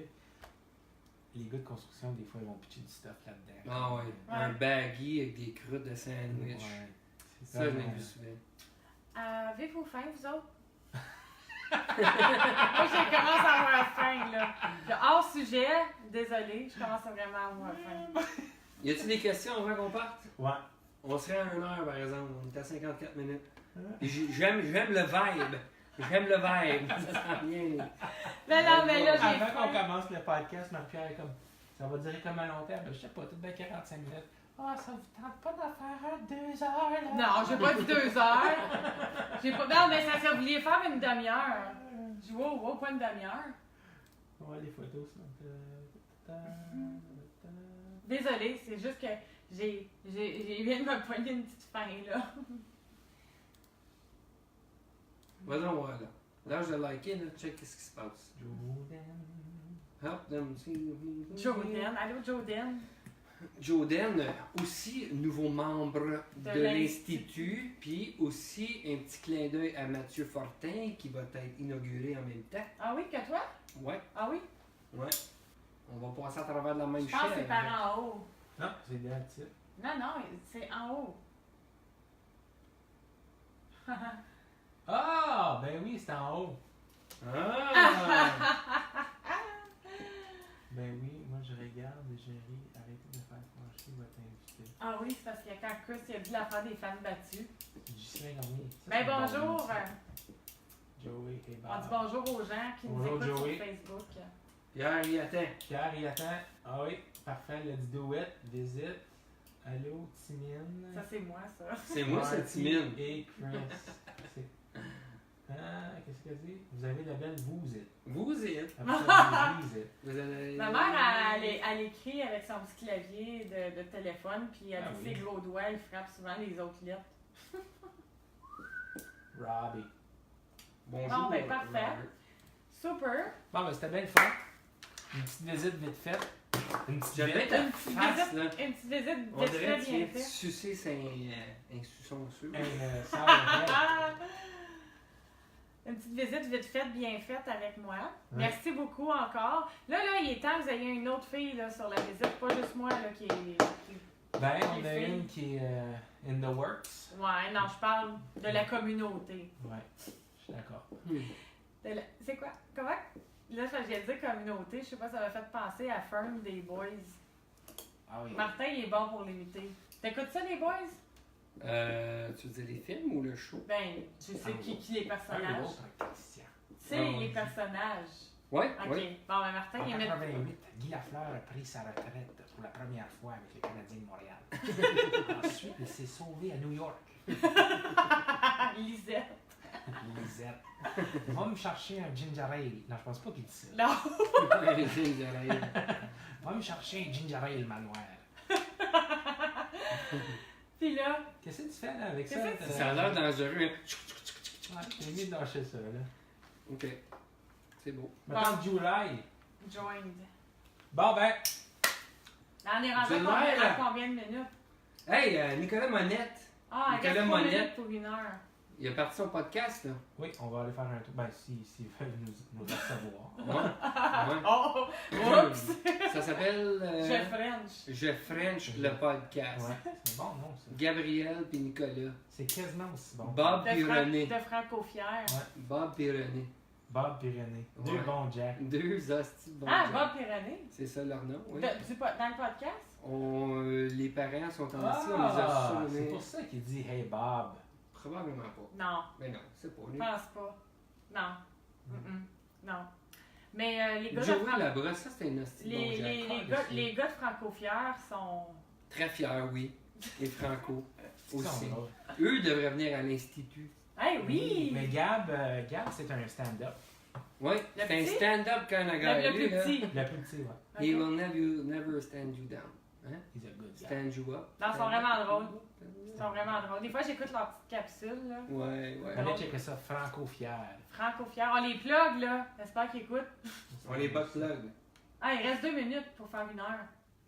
les gars de construction, des fois, ils vont pitcher du stuff là-dedans. Ah ouais. Un baggy avec des croûtes de sandwich. Ouais. C'est Ça, je l'ai vraiment- vu souvent. Avez-vous faim, vous autres? Moi, je commence à avoir faim, là. Hors sujet, désolé, je commence vraiment à avoir faim. Y a-t-il des questions avant qu'on parte? Ouais. On serait à 1 heure, par exemple. On est à 54 minutes. Et j'aime le vibe. J'aime le vibe. Ça sent bien. Non, mais là, j'ai Avant qu'on faim. commence le podcast, Marie-Pierre est comme, ça va durer comme à long terme? Je sais pas, tout bien 45 minutes. Ah, ça vous tente pas d'en faire un 2 heures, là? Non, j'ai pas dit 2 heures. J'ai pas... Non, mais ça voulait faire une demi-heure. Je dis, wow, pas une demi-heure. Ouais, les photos, ça. Désolée, c'est juste que j'ai viens de me poigner une petite faim, là. Vas-y, on va là. Là, je l'ai liké, là. Check qu'est-ce qui se passe. Help them see. Joden. Allô, Joden? Joden, aussi nouveau membre de De l'Institut, puis aussi un petit clin d'œil à Mathieu Fortin qui va être inauguré en même temps. Ah oui, que toi? Ouais, Ah oui? ouais. On va passer à travers la même Je pense que c'est chaîne. par en haut. Non, c'est bien le titre. Non, c'est en haut. Ah, ben oui, c'est en haut. Ah! Ben oui, moi je regarde et je ris. Arrêtez de faire franchir votre invité. Ah oui, c'est parce que quand Chris il a dit l'affaire des femmes battues. Ghislain Garnier. Ça, Ben c'est un bon bonjour. nom, ça. Joey et On Bob. dit bonjour aux gens qui nous Bonjour, écoutent Joey. sur Facebook. Pierre, il attend. Pierre, il attend. Ah oui, parfait, let's do it. Visite. Allô, Timine. Ça, c'est moi, ça. C'est moi, Marty cette timide. Et Chris. C'est- Ah, qu'est-ce qu'elle dit? Vous avez la belle vous êtes. Vous y êtes. Absolument, vous êtes. Vous allez... Ma mère, elle écrit avec son petit clavier de téléphone, puis elle Ah dit oui. ses gros doigts, elle frappe souvent les autres lettres. Robbie. Bonjour. Bon, ben, parfait. Robert. Super. Bon, ben c'était bien le fun. Une petite visite vite faite. Une petite J'avais visite. ta Une petite face, là. visite, une petite visite On vite dirait fait, que tu bien viens de fait. sucer un suçon sûr. Une sœur de Ah! Une petite visite vite faite, bien faite avec moi. Ouais. Merci beaucoup encore. Là, il est temps que vous ayez une autre fille là, sur la visite, pas juste moi là, qui est. Ben, on a Les filles. une qui est in the works. Ouais, non, je parle de la communauté. Ouais, je suis d'accord. C'est quoi? Comment? Là, je viens de dire communauté, je sais pas, ça m'a fait penser à Fern des Boys. Ah oui. Martin, il est bon pour l'imiter. T'écoutes ça, les Boys? Tu veux dire les films ou le show? Ben, je sais qui les Un personnages. autre, un Christian. Tu sais, Ah, ouais. les personnages. Ouais, Ok. ouais. Bon, ben, Martin, En il met. 88, Guy Lafleur a pris sa retraite pour la première fois avec le Canadien de Montréal. Ensuite, il s'est sauvé à New York. Lisette. Lisette. Va me chercher un ginger ale. Non, je pense pas qu'il dit ça. Non. Les films de Ryan. Va me chercher un ginger ale manoir. Puis là, Qu'est-ce que tu fais là avec ça? Qu'est-ce que Ça a l'air dangereux. Hein? Ouais, j'ai mis de lâcher ça là. Ok. C'est beau. Maintenant, July. joined. Bon ben, On est rendu J'ai à l'air. combien de minutes? Hey, Nicolas Monette. Ah, il Nicolas reste 3 Monette. minutes pour 1 heure. Il a parti son podcast, là. oui, on va aller faire un tour. Ben, s'ils veulent nous recevoir. Ouais. Oh! Ouais. Oups! Ça s'appelle Je French. Je French le podcast. Ouais, c'est bon, non, ça. Gabriel puis Nicolas. C'est quasiment aussi bon. Bob puis René. De Franco-Fier. Ouais. Bob puis René. Bob et René. Ouais. Deux bons Jack. Deux hosties de bons Ah, gens. Bob et René. C'est ça leur nom, oui. Dans le podcast? Les parents sont en ici, on les a Ah, c'est sommés. pour ça qu'il dit Hey Bob. Probablement pas. Non, Mais non, c'est pas je lui. pense pas. Non. Mm-mm. Non. Mais les gars de Joey Franco... Labrosse, ça c'était un hostie de bon Jack. Les gars de Franco-Fier sont... Très fiers, oui. Et Franco aussi. Ils sont drôles. Eux devraient venir à l'Institut. Hey, oui! Mais Gab, c'est un stand-up. Oui, Le c'est un petit? stand-up kind of guy. Le lui, plus là. petit. Le plus petit, ouais. He Ok. will never stand you down. Hein? He's a good guy. Stand you up. Non, ils sont vraiment drôles. Ils sont vraiment drôles. Des fois, j'écoute leur petite capsule, là. Ouais, ouais. Allez checker ça, Franco-Fier. Franco-Fier. On les plug, là. J'espère qu'ils écoutent. On les box plug. Ah, il reste 2 minutes pour faire 1 heure.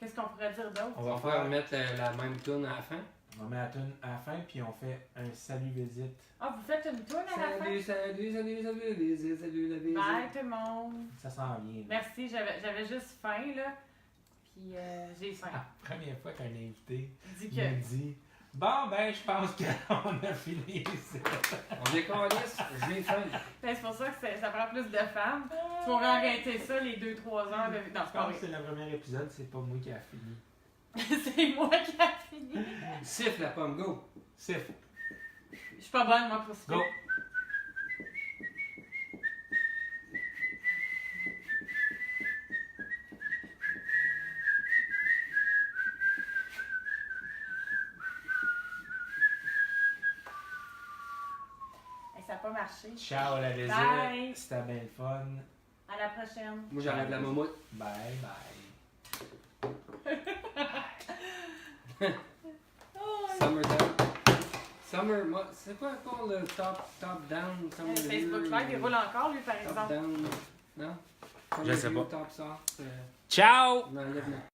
Qu'est-ce qu'on pourrait dire d'autre? On On va va faire faire. mettre la même tune à la fin. On met la tune à la fin, puis on fait un salut visite. Ah, vous faites une tourne à la fin? Salut la visite, salut la visite. Bye tout le monde. Ça s'en vient. Là. Merci, j'avais juste faim, là. Puis j'ai faim. La première fois qu'un invité Dis me que. dit bon, ben, je pense qu'on a fini ici. On décalisse, j'ai faim. Ben, c'est pour ça que ça prend plus de femmes. Tu vas arrêter ça les 2-3 heures de. Non, Je c'est pas pense vrai. que c'est le premier épisode, c'est pas moi qui a fini. C'est moi qui a fini. Siffle la pomme, go. Siffle. Je suis pas bonne, moi, pour ça. Go. Ça n'a pas marché. Ciao la visite. Bye. C'était bien le fun. À la prochaine. Moi, j'enlève la momoute. Bye bye. Summertime. Summer, moi, c'est quoi encore le top down? Summer Facebook Live, il roule encore, lui, par Top exemple. down, non? Je sais pas. Top soft. Ciao! On enlève le